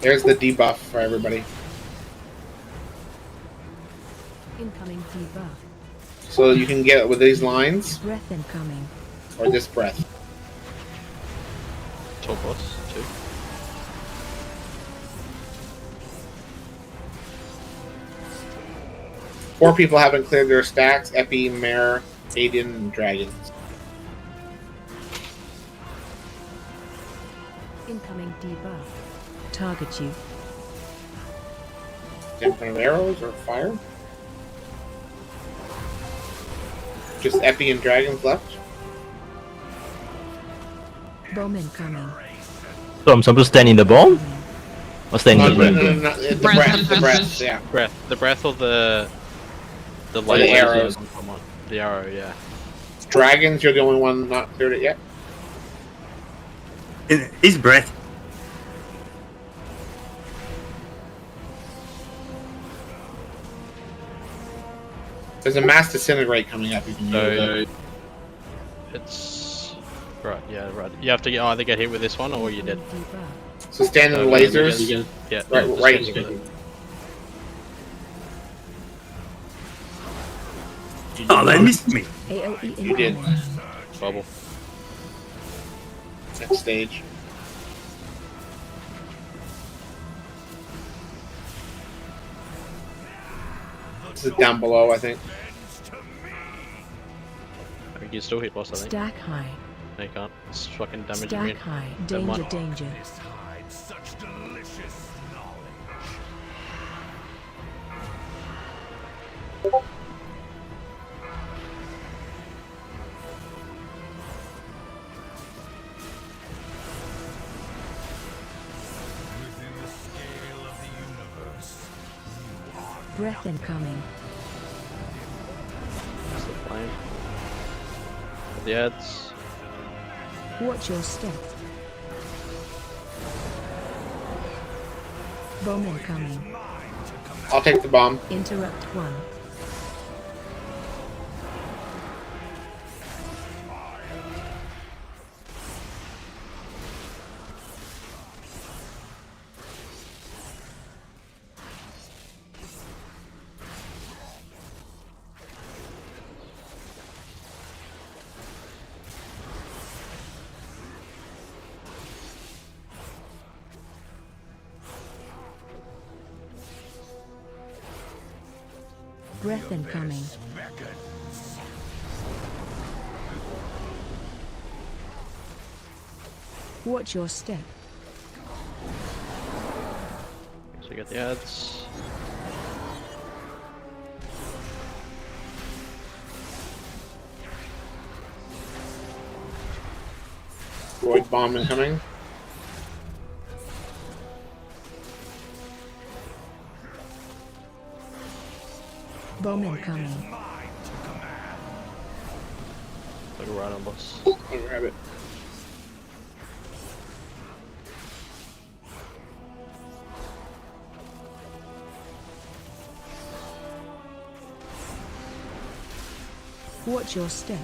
There's the debuff for everybody. Incoming debuff. So you can get it with these lines, Breath incoming. or this breath. Top boss, too. Four people haven't cleared their stacks: Epi, Mare, Aiden, and Dragons. Incoming debuff. Target you. In front of arrows or fire? Just Epi and Dragons left? Bowman coming. So I'm supposed to stand in the bomb? Or stand in the breath? No, the breath, yeah. The breath or the Or the arrows. The arrow, yeah. Dragons, you're the only one not cleared it yet? His breath. There's a mass disintegrate coming up. You can use it. It's right, yeah, right. You have to either get hit with this one or you're dead. So stand in the lasers. Yeah, right. Oh, they missed me. AOE You did. Bubble. Next stage. This is down below, I think. You can still hit boss, I think. Stack high. No, you can't. It's fucking damaging Stack me. high. Never mind. Danger. Breath incoming. That's the flame. The ads. Watch your step. Bowman coming. I'll take the bomb. Interrupt 1. Breath incoming. Watch your step. So you got the ads. Void bomb incoming. Bomb incoming. Like a right on boss. I'll grab it. Watch your step.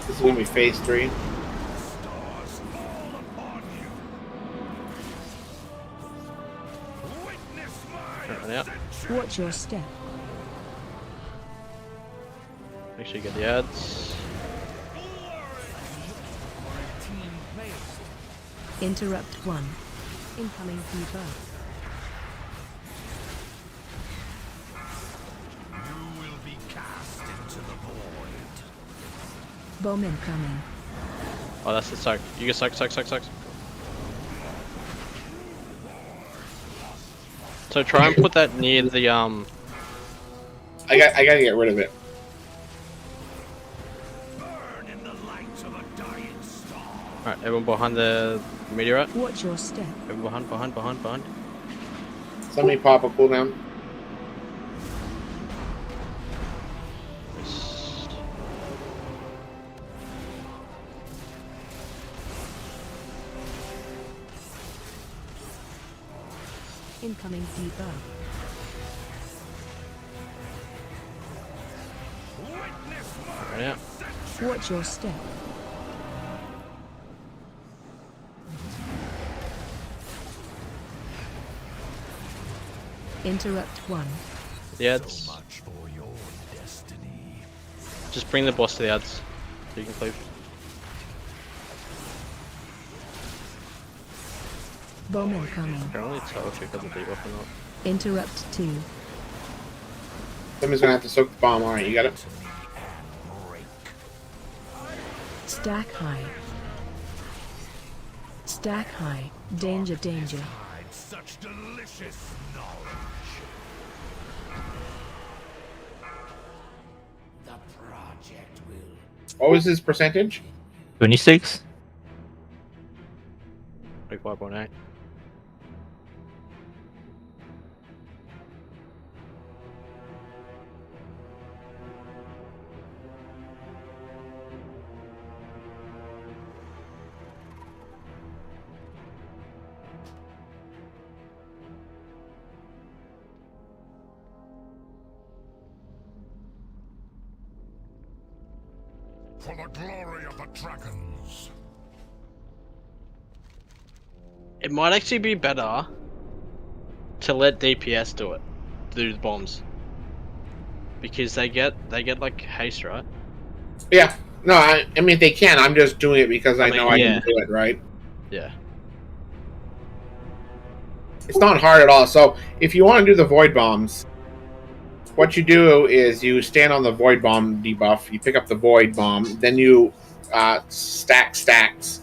This is gonna be phase 3. Run out. Watch your step. Make sure you get the ads. Interrupt 1. Incoming debuff. Bomb incoming. Oh, that's the soak. You get soak. So try and put that near the I gotta get rid of it. Alright, everyone behind the meteorite. Watch your step. Everyone behind. Somebody pop a cooldown. Incoming debuff. Run out. Watch your step. Interrupt 1. The ads. Just bring the boss to the ads so you can cleave. Bomb incoming. I can only tell if you've got the debuff or not. Interrupt 2. Somebody's gonna have to soak the bomb. Alright, you got it. Stack high. Stack high. Danger. Such delicious knowledge. The project will. What was his percentage? 26. 25.8. For the glory of the dragons. It might actually be better to let DPS do the bombs, because they get like haste, right? Yeah. No, I mean they can. I'm just doing it because I know I yeah. can do it, right? Yeah. It's not hard at all. So if you want to do the void bombs, what you do is you stand on the void bomb debuff, you pick up the void bomb, then you stack stacks.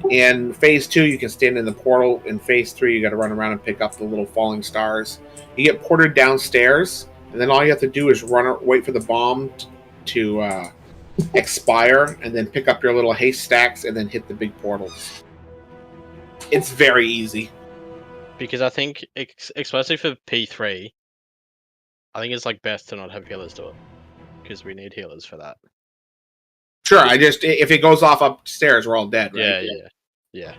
In phase 2, you can stand in the portal. In phase 3, you got to run around and pick up the little falling stars. You get ported downstairs, and then all you have to do is wait for the bomb to expire, and then pick up your little haste stacks, and then hit the big portals. It's very easy. Because I think, especially for P3, I think it's like best to not have healers do it, because we need healers for that. Sure, if it goes off upstairs, we're all dead, right? Yeah.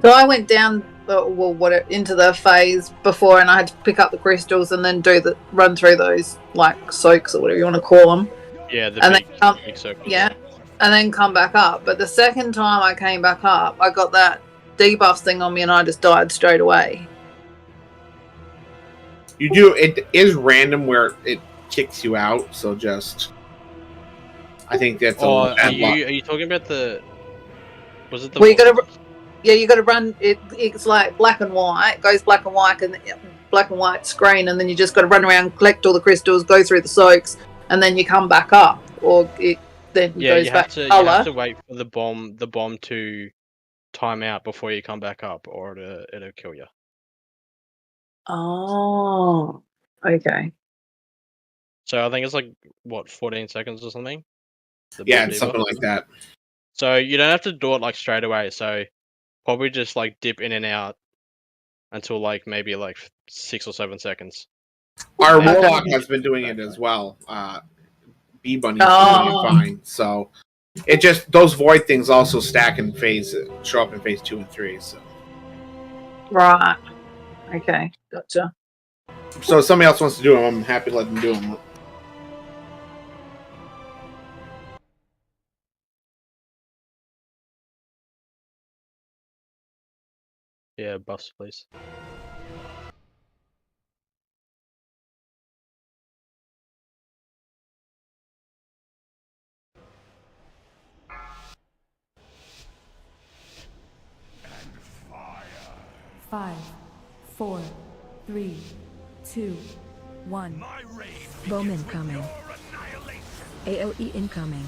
So I went down into the phase before, and I had to pick up the crystals and then run through those like soaks or whatever you want to call them. Yeah, big circles. Yeah, and then come back up. But the second time I came back up, I got that debuff thing on me and I just died straight away. You do. It is random where it kicks you out. So just, I think that's Or a are you talking about the? Was it the? Well, you gotta. Yeah, you got to run it. It's like black and white. It goes black and white screen, and then you just got to run around, collect all the crystals, go through the soaks, and then you come back up, or it then goes back to color. You have to wait for the bomb to time out before you come back up, or it'll kill you. Oh, okay. So I think it's like what 14 seconds or something. Yeah, it's something like that. So you don't have to do it like straight away. So probably just like dip in and out until like maybe like 6 or 7 seconds. Our Warlock has been doing it as well. B Bunny's doing it fine. So it just those void things also stack in show up in phase 2 and 3. So Right. Okay. Gotcha. So if somebody else wants to do them, I'm happy to let them do them. Yeah, buffs, please. Five, 4, 3, 2, 1. Bomb incoming. AOE incoming.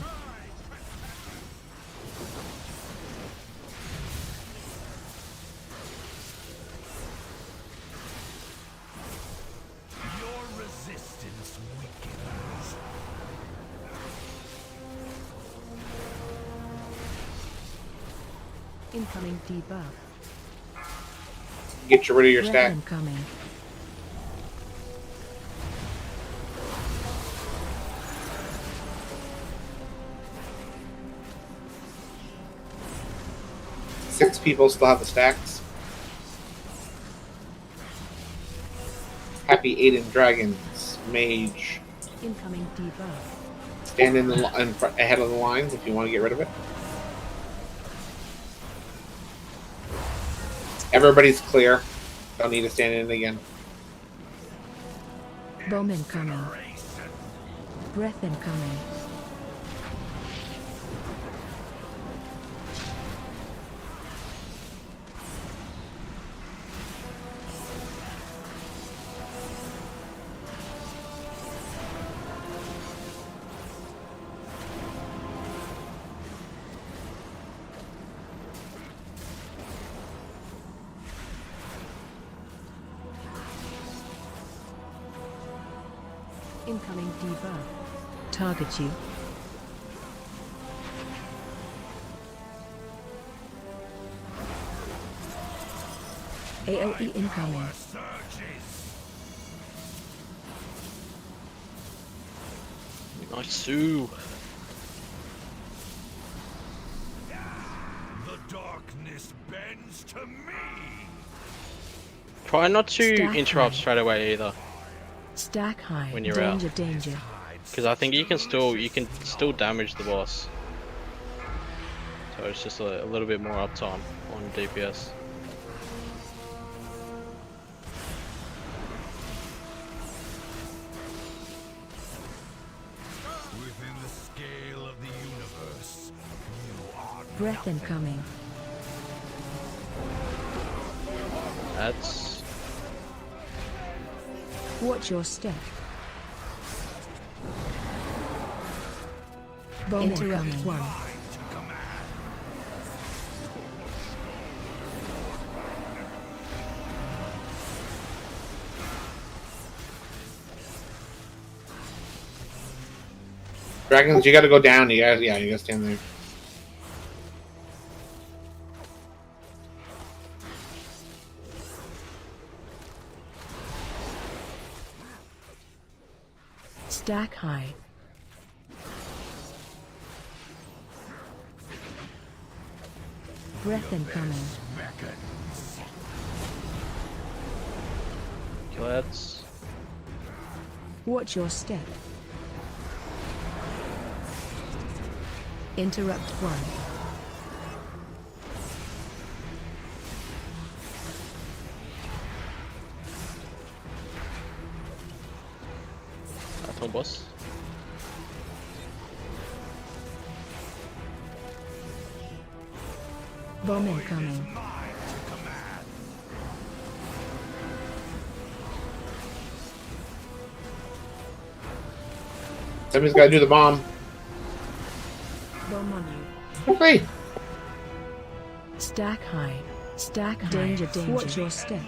Incoming debuff. Get rid of your stack. Incoming. Six people still have the stacks. Happy Aiden Dragons, Mage. Incoming debuff. Stand in ahead of the lines if you want to get rid of it. Everybody's clear. Don't need to stand in again. Bomb incoming. Breath incoming. Incoming debuff. Target you. AOE incoming. Nice, Sue. The darkness bends to me. Try not to Stack interrupt high. straight away either. Stack high. When you're danger, out. danger. Because I think you can still damage the boss. So it's just a little bit more uptime on DPS. Within the scale of the universe, you are Breath incoming. That's Watch your step. Bomb interrupt one. Dragons, you gotta go down. You gotta stand there. Stack high. Breath incoming. Let's Watch your step. Interrupt one. Come on, boss. Bomb incoming. Somebody's got to do the bomb. Bomb on you. Okay. Stack high. Stack high. Danger, danger. Watch your step.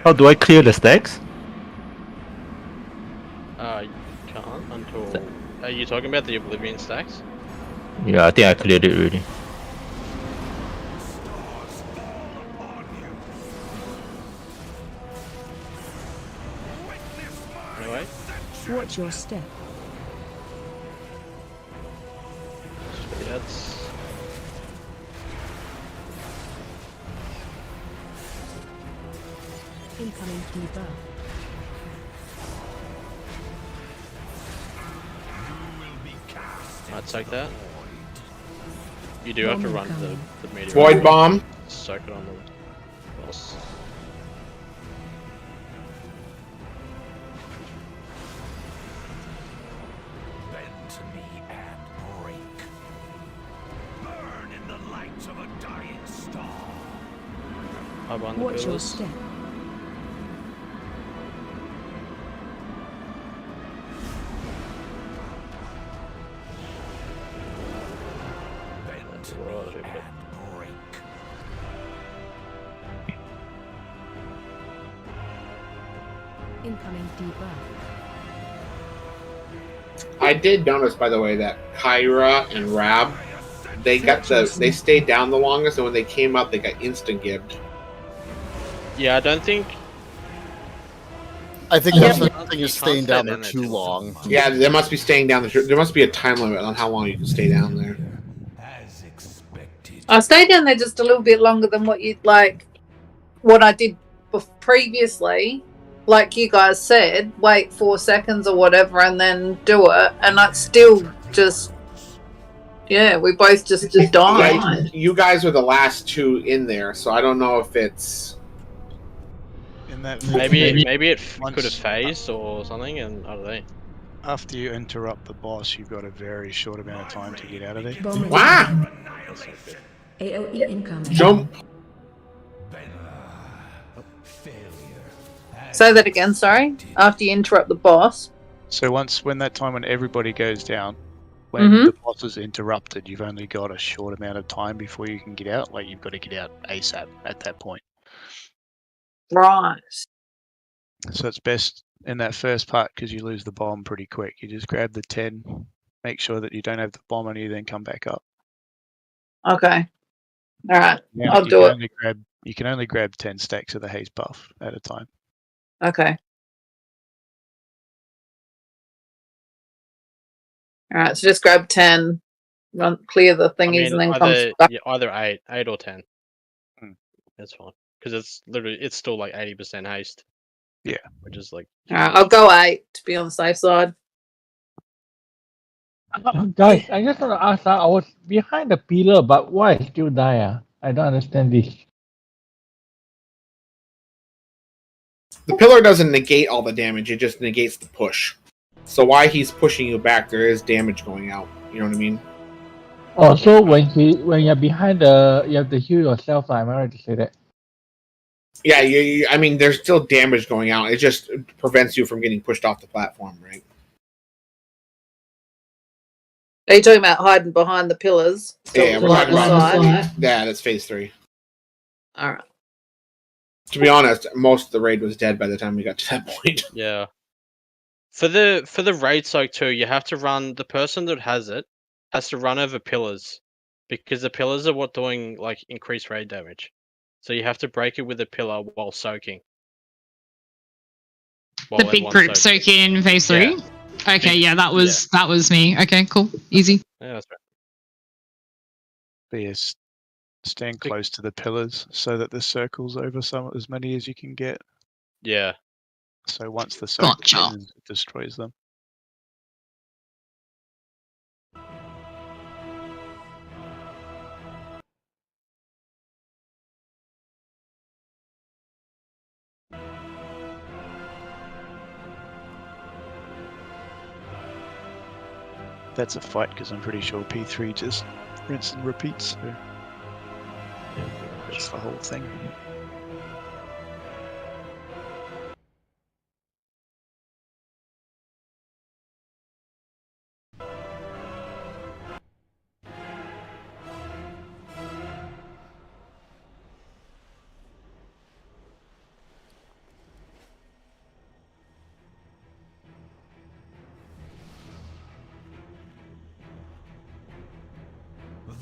How do I clear the stacks? You can't until. Are you talking about the Oblivion stacks? Yeah, I think I cleared it already. Anyway. Watch your step. That's. Incoming debuff. I'd take that. You do have to run the meteor. Void bomb. Soak it on the boss. Bend to me and break. Burn in the light of a dying star. I run the Watch your pillars. step. That's a lot of it, but Incoming debuff. I did notice, by the way, that Kyra and Rab, they stayed down the longest, and when they came up, they got instant gibbed. yeah, I don't think. I think that's the thing is staying down there there too long. Yeah, they must be staying down there. There must be a time limit on how long you can stay down there. I stayed down there just a little bit longer than what you like. What I did previously, like you guys said, wait 4 seconds or whatever, and then do it, and I still just. Yeah, we both just died. Yeah, you guys were the last two in there, so I don't know if it's. In that Maybe it once- could have phased or something, and I don't know. After you interrupt the boss, you've got a very short amount of time to get out of there. Bomb Wow! AOE incoming. Jump! Say that again, sorry. After you interrupt the boss. So when everybody goes down, when Mhm. the boss is interrupted, you've only got a short amount of time before you can get out. Like, you've got to get out ASAP at that point. Right. So it's best in that first part because you lose the bomb pretty quick. You just grab the 10, make sure that you don't have the bomb on you, then come back up. Okay. All right. Now, I'll do it. You can only grab 10 stacks of the haze buff at a time. Okay. All right. So just grab 10, clear the thingies, and then come back. either 8 or 10. Hmm. That's fine because it's still like 80% haste. Yeah, which is like. All right. I'll go 8 to be on the safe side. Guys, I just want to ask, I was behind the pillar, but why I still die? I don't understand this. The pillar doesn't negate all the damage, it just negates the push. So while he's pushing you back, there is damage going out. You know what I mean? Oh, so when you're behind you have to heal yourself, am I right to say that? Yeah, I mean, there's still damage going out. It just prevents you from getting pushed off the platform, right? Are you talking about hiding behind the pillars? Yeah, we're talking about that's phase 3. All right. To be honest, most of the raid was dead by the time we got to that point. Yeah. For the raid soak too, you have to run. The person that has it has to run over pillars, because the pillars are what doing like increased raid damage. So you have to break it with a pillar while soaking. The big group soaking in phase 3. Yeah. Okay, yeah, that was me. Okay, cool, easy. Yeah, that's right. But yes, stand close to the pillars so that the circle's over as many as you can get. Yeah. So once the soak Gotcha. finishes, it destroys them. That's a fight because I'm pretty sure P3 just rinse and repeats. So yeah, that's the whole thing.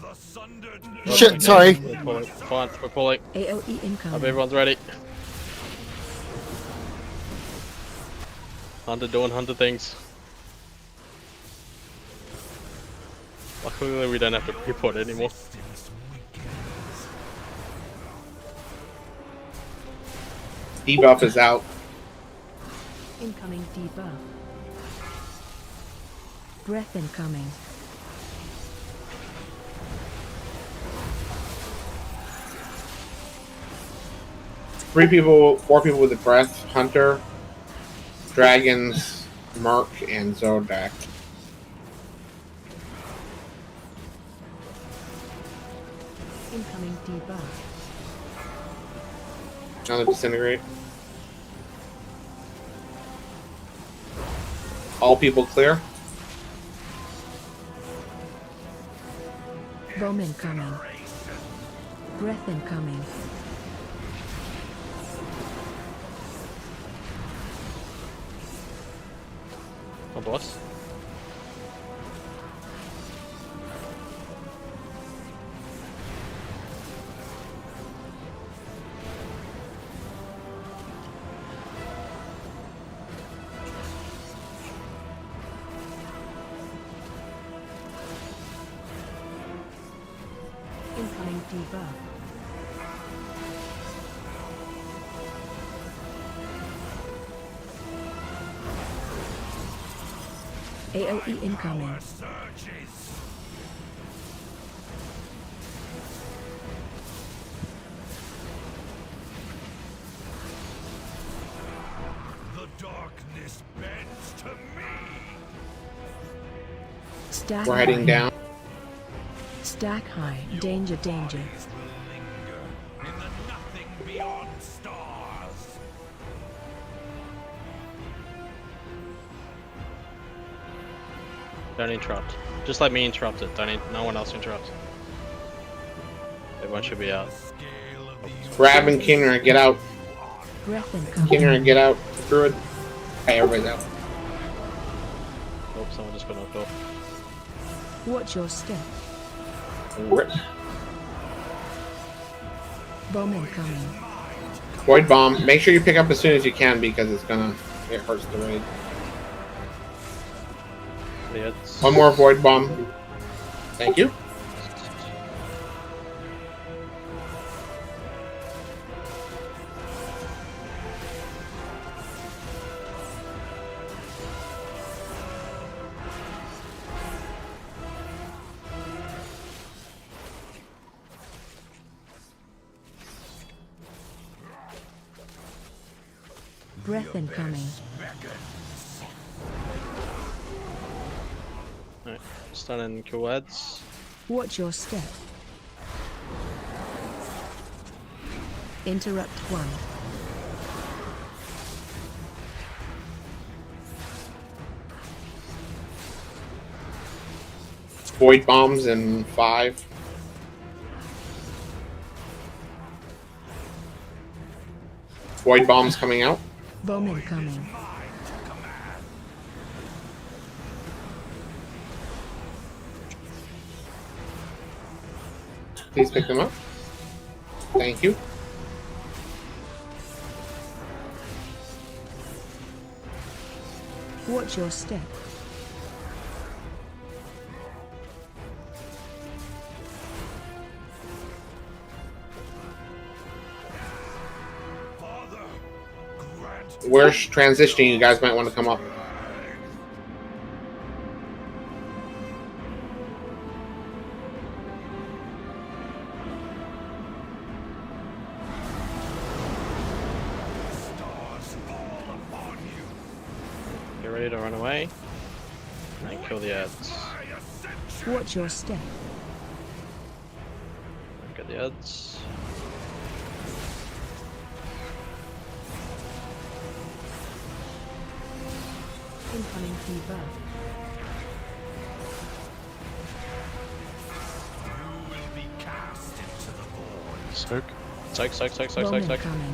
The sundered Shit, sorry. We're pulling. Fine, we're pulling. AOE Hope incoming. everyone's ready. Hunter doing Hunter things. Luckily we don't have to report anymore. Debuff is out. Incoming debuff. Breath incoming. Four people with the breath. Hunter, Dragons, Merc, and Zodak. Incoming debuff. Another disintegrate. All people clear. Bomb incoming. Breath incoming. Oh, boss. Incoming debuff. AOE incoming. The darkness bends to me. Stack We're heading high. down. Stack high. Danger, danger. In the nothing beyond stars. Don't interrupt. Just let me interrupt it. No one else interrupt. Everyone should be out. Grab and Kinner, get out. Breath incoming. Kinner, get out. Druid. Hey, everybody's out. Oh, someone just got knocked off. Watch your step. Rip. Bomb incoming. Void Bomb. Make sure you pick up as soon as you can because it hurts the raid. Yeah, it's... One more Void Bomb. Thank you. Breath incoming. Alright, stun and kill ads. Watch your step. Interrupt 1. Void Bombs in 5. Void Bombs coming out. Bomb incoming. Please pick them up. Thank you. Watch your step. Father, grant We're transitioning. You guys might want to come up. Get ready to run away. And kill the ads. Watch your step. Get the ads. Incoming debuff. Soak. Bowman coming.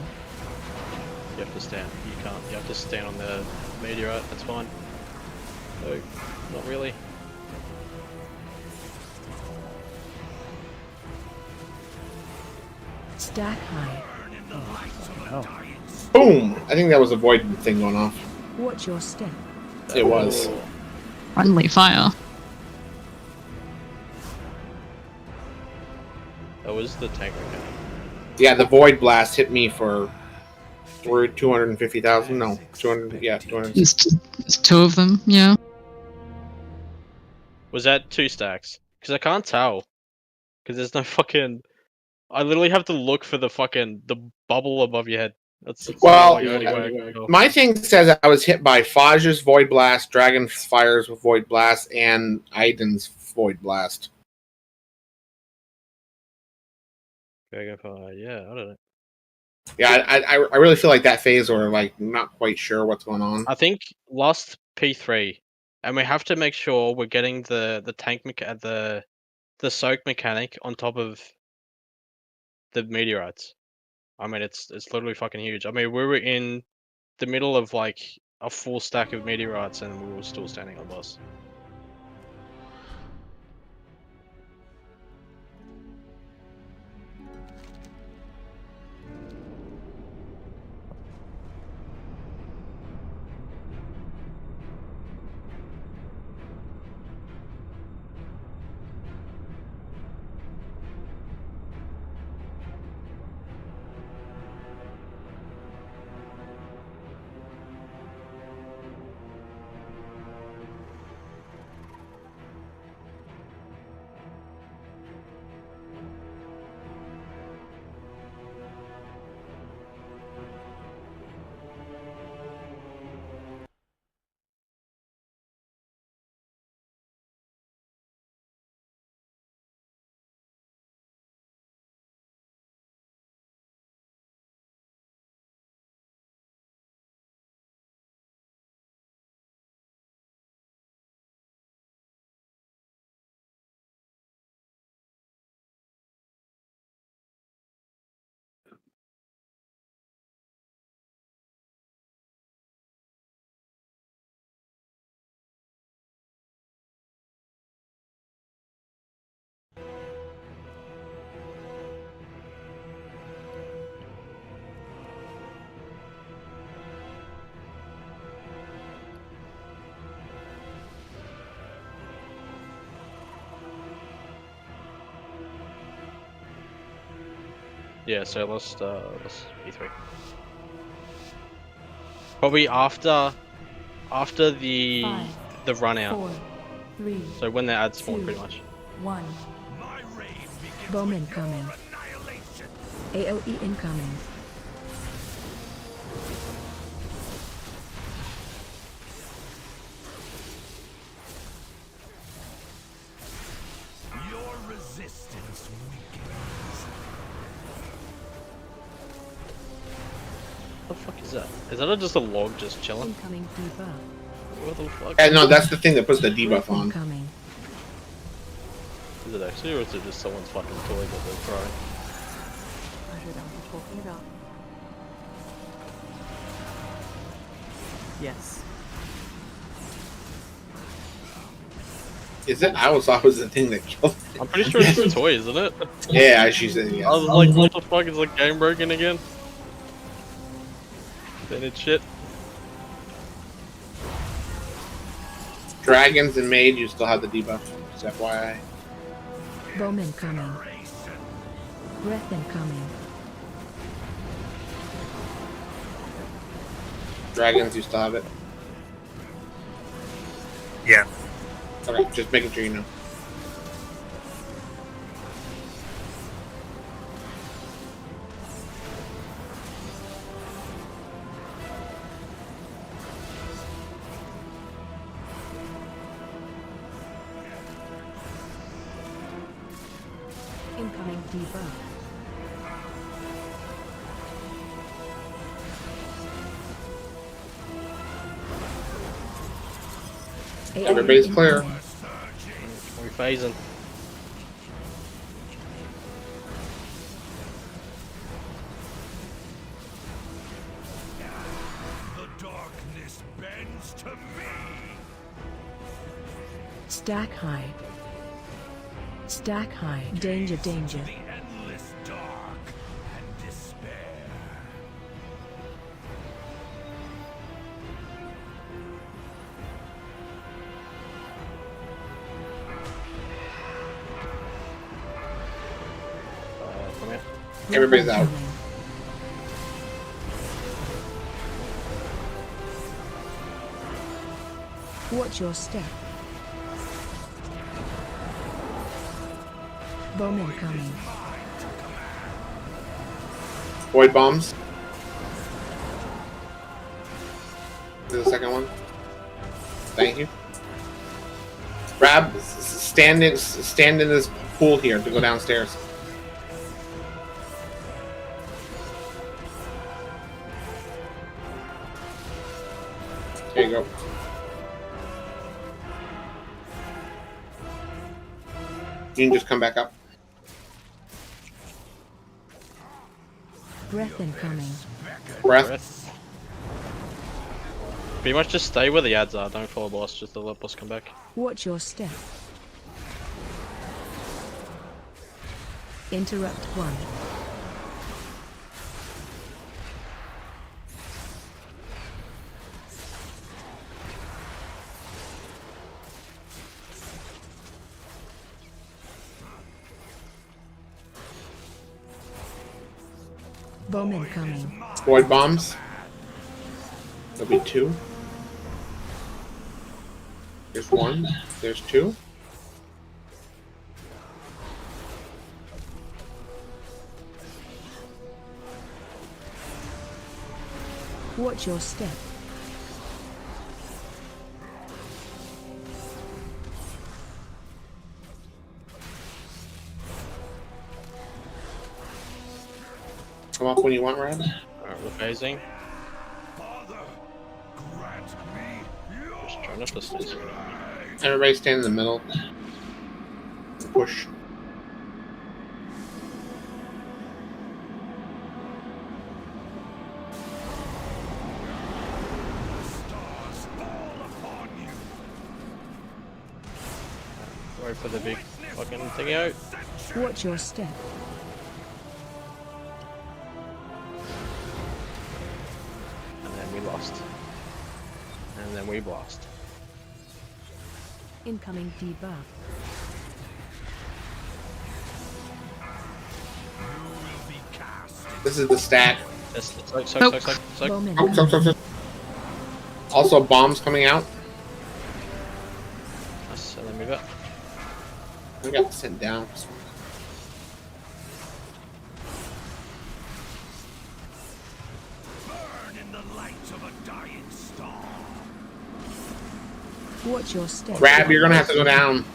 You have to stand. You can't. You have to stand on the meteorite. That's fine. No, not really. Stack high. Oh. Boom! I think that was a void thing going off. Watch your step. It was. Friendly fire. That was the tank mechanic. Yeah, the void blast hit me for 250,000. No, 200. Yeah, 200. There's two of them, yeah. Was that 2 stacks? Because I can't tell. Because there's no fucking. I literally have to look for the bubble above your head. That's Well, the only way I can my thing says I was hit by Faj's Void Blast, Dragonfire's Void Blast, and Aiden's Void Blast. Dragonfire, yeah, I don't know. Yeah, I really feel like that phase we're like not quite sure what's going on. I think last P3, and we have to make sure we're getting the tank the soak mechanic on top of the meteorites. I mean, it's literally fucking huge. I mean, we were in the middle of like a full stack of meteorites, and we were still standing on the boss. Yeah, so let's E3. Probably after the 5, run out. 4, 3, So when the ads spawn, 2, pretty much. 1. Bowman coming. AOE incoming. Your resistance weakens. What the fuck is that? Is that just a log just chilling? Incoming debuff. What the fuck? Yeah, no, that's the thing that puts the debuff on. Incoming. Is it actually, or is it just someone's fucking toy that they're throwing? Yes. Is it? I always thought it was the thing that killed it. I'm pretty sure it's a toy, isn't it? Yeah, she said yes. I was like, what the fuck is like game broken again? Then it's shit. Dragons and Maid, you still have the debuff. Just FYI. Bowman coming. Breath incoming. Dragons, you still have it. Yeah. Okay, just making sure you know. Incoming debuff. Everybody's clear. We're phasing. The darkness bends to me. Stack high. Stack high. Danger, danger. The endless dark and despair. Come here. Everybody's out. Watch your step. Bowman coming. Void bombs. Do the second one. Thank you. Grab, stand in this pool here to go downstairs. There you go. You can just come back up. Breath incoming. Breath. Pretty much just stay where the ads are. Don't follow boss. Just let boss come back. Watch your step. Interrupt 1. Bowman coming. Void bombs. There'll be 2. There's 1. There's 2. Watch your step. Come up when you want, Rad. Alright, we're phasing. Just trying to push this. Everybody stand in the middle. Push. Wait for the big fucking thing out. Watch your step. And then we lost. And then we blast. Incoming debuff. This is the stack. Bowman Oh, coming. Also, bombs coming out. So then move up. We got sent down. Burn in the light of a dying star. Watch your step. Rab, you're gonna have to go down.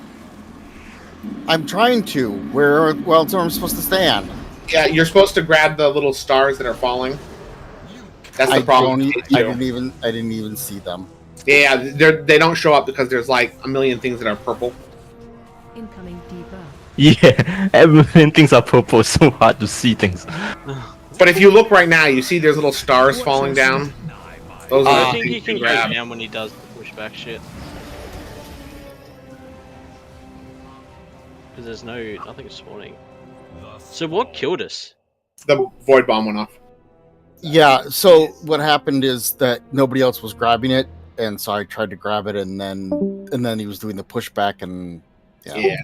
I'm trying to. Where else am I supposed to stand? Yeah, you're supposed to grab the little stars that are falling. That's the problem. I didn't even see them. Yeah, they don't show up because there's like a million things that are purple. Incoming debuff. Yeah, everything things are purple. It's so hard to see things. But if you look right now, you see there's little stars falling down. Those are I the think he things can you go grab. down when he does the pushback shit. Because there's nothing spawning. So what killed us? The void bomb went off. Yeah, so what happened is that nobody else was grabbing it, and so I tried to grab it, and then he was doing the pushback, and Yeah.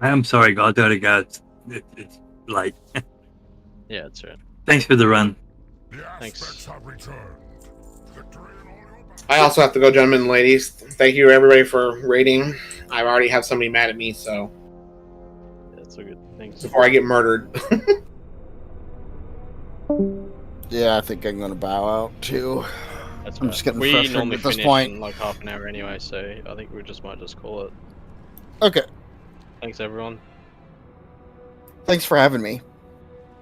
I'm sorry, gotta go. It's late. Yeah, that's right. Thanks for the run. Thanks. I also have to go, gentlemen and ladies. Thank you, everybody, for rating. I already have somebody mad at me, so That's all good. Thanks. before I get murdered. Yeah, I think I'm gonna bow out too. That's I'm right. just getting We frustrated normally at this finish point. in like half an hour anyway, so I think we might just call it. Okay. Thanks, everyone. Thanks for having me.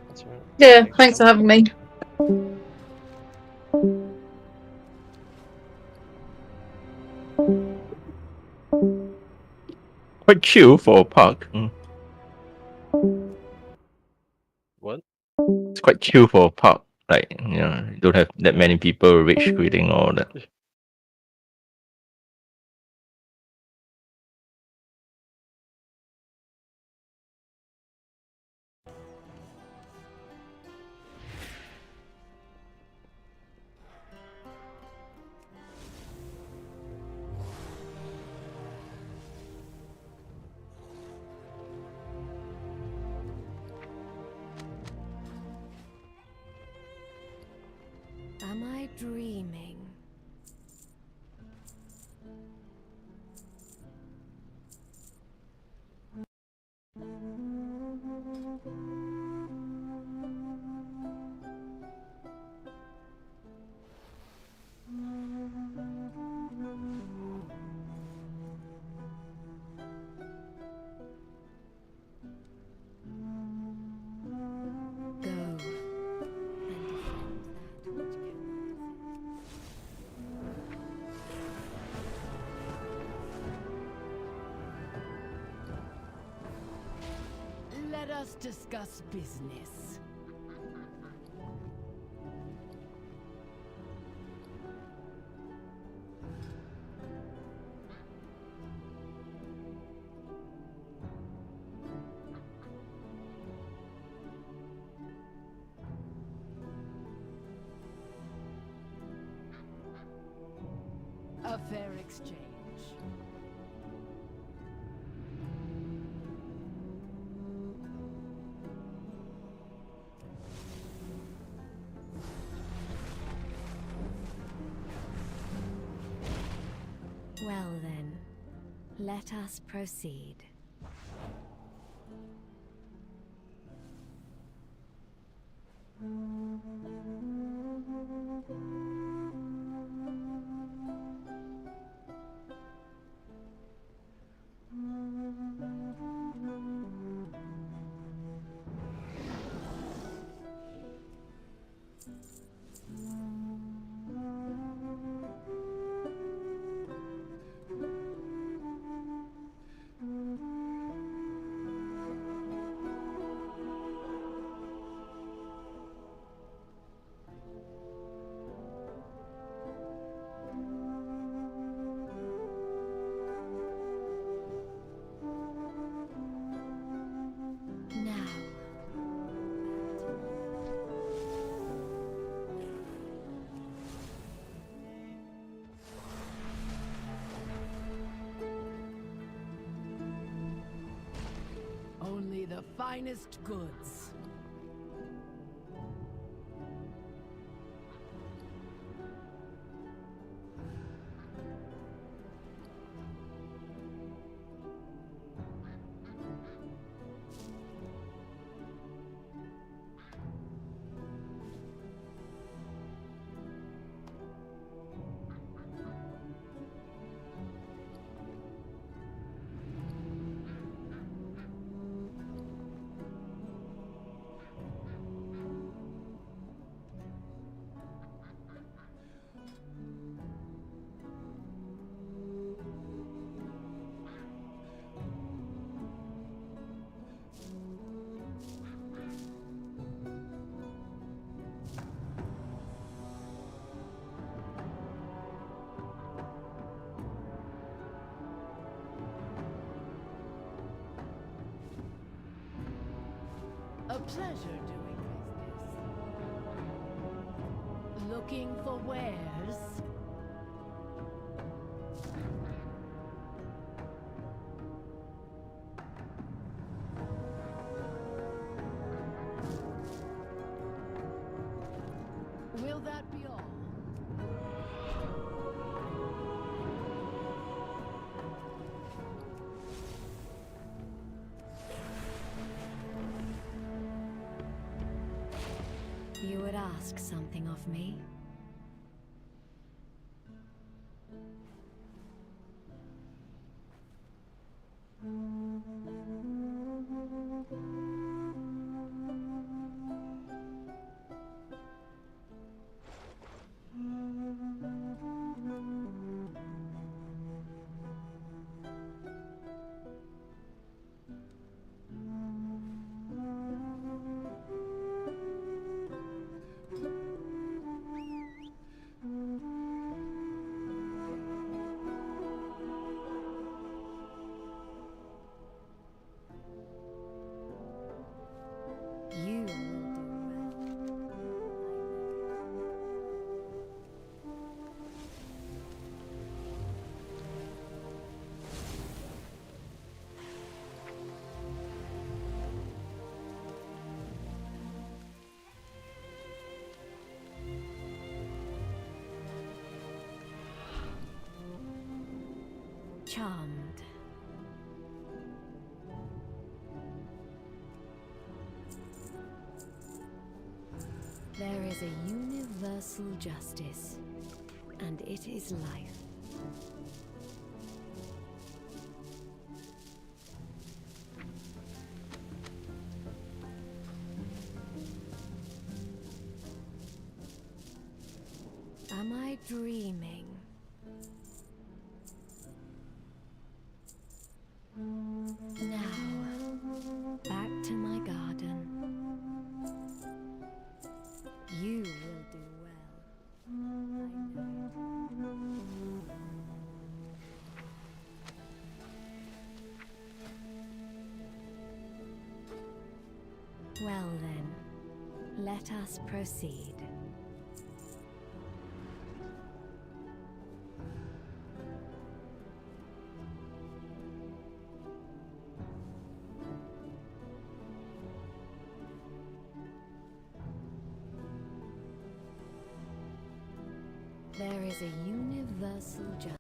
That's all right. Yeah, thanks for having me. Quite chill for a park. What? It's quite chill for a park. Like, you know, you don't have that many people rage quitting all that. Am I dreaming? Let us discuss business. A fair exchange. Well then, let us proceed. Only the finest goods. A pleasure doing business. Looking for wares? You would ask something of me? You will do well. Charmed. There is a universal justice, and it is life. Am I dreaming? Now, back to my garden. You will do well. I know it. Well then, let us proceed. There is a universal justice.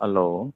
Alo.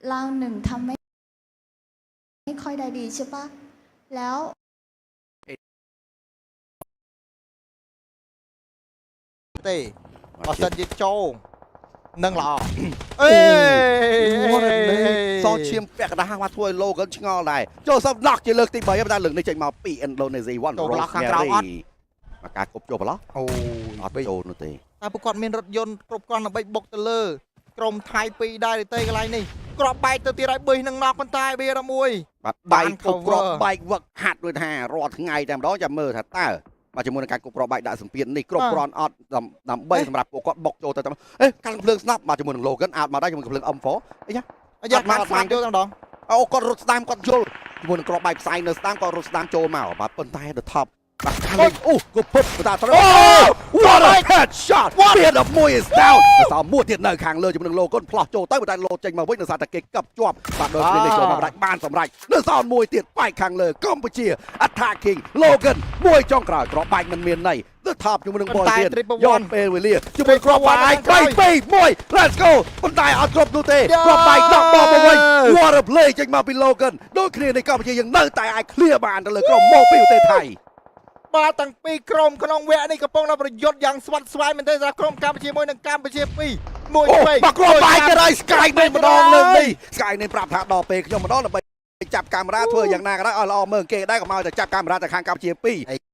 เราหนึ่งทำไม่ค่อยได้ดีใช่ปะแล้ว ទេបើសិនជាចូលនឹងល្អអេសឈាមពាក់កណ្ដាស់មកធ្វើឲ្យ Logan ឆ្ងល់ដែរចូលសឹម knock ជាលើកទី3តែលើកនេះចេញមកពី Indonesia 1 ចូលខាងក្រៅអត់មកការគប់ចូលប្រឡោះអូអត់ចូលនោះទេតែពួកគាត់មានរថយន្តគ្រប់គ្រាន់ដើម្បីបុកទៅលើក្រុមថៃ2ដែរទេកន្លែងនេះក្របបែកទៅទៀតហើយប៊ីនឹង knock ប៉ុន្តែវារមួយបាទបែកគ្រប់ក្របបែកវឹកហាត់ដូចថារាល់ថ្ងៃតែម្ដងចាំមើលថាតើមកជាមួយនឹងការគប់ក្របបែកដាក់សម្ពាធនេះគ្រប់គ្រាន់អត់ដើម្បីសម្រាប់ពួកគាត់បុកចូលទៅតាមកាន់ភ្លើងស្នាប់មកជាមួយនឹង Logan អត់មកដែរជាមួយនឹងភ្លើង M4 អីយ៉ាមកស្ដាំចូលតែម្ដងអូគាត់រត់ស្ដាំគាត់យល់ជាមួយនឹងក្របបែកផ្សាយនៅស្ដាំគាត់រត់ស្ដាំចូលមកបាទប៉ុន្តែ the top បាទខាងនេះអូគប់ពុបតាត្រូវ what a headshot មានដល់មួយ is down សោមួយទៀតនៅខាងលើជាមួយនឹង Logan ផ្លោះចូលទៅតែលោចេញមកវិញដោយសារតែគេកັບជាប់បាទដោយគ្នានេះចូលមកបានសម្រេចនៅសោមួយទៀតបែកខាងលើកម្ពុជា attacking Logan មួយចុងក្រោយក្របបែកមិនមានន័យ the top ជាមួយនឹង boy ទៀតយកពេលវេលាជាមួយក្របបែក3 2 1 let's go ប៉ុន្តែអត់គ្រប់នោះទេក្របបែកដល់មកវិញ what a play ចេញមកពី Logan ដូចគ្នានេះកម្ពុជាយើងនៅតែអាច clear បានទៅលើក្រុមមកពីប្រទេសថៃបាទទាំងពីរក្រុមក្នុងវគ្គនេះកំពុងតែប្រយុទ្ធយ៉ាងស្វិតស្វាញមែនទេសម្រាប់ក្រុមកម្ពុជាមួយនឹងកម្ពុជា2មួយមកក្រុមបាយទៅហើយ Sky នេះម្ដងលើកនេះ Sky នេះប្រាប់ថាដល់ពេលខ្ញុំម្ដងដើម្បីចាប់កាមេរ៉ាធ្វើយ៉ាងណាក៏ដោយឲ្យល្អមើលគេដែរកុំឲ្យតែចាប់កាមេរ៉ាទៅខាងកម្ពុជា2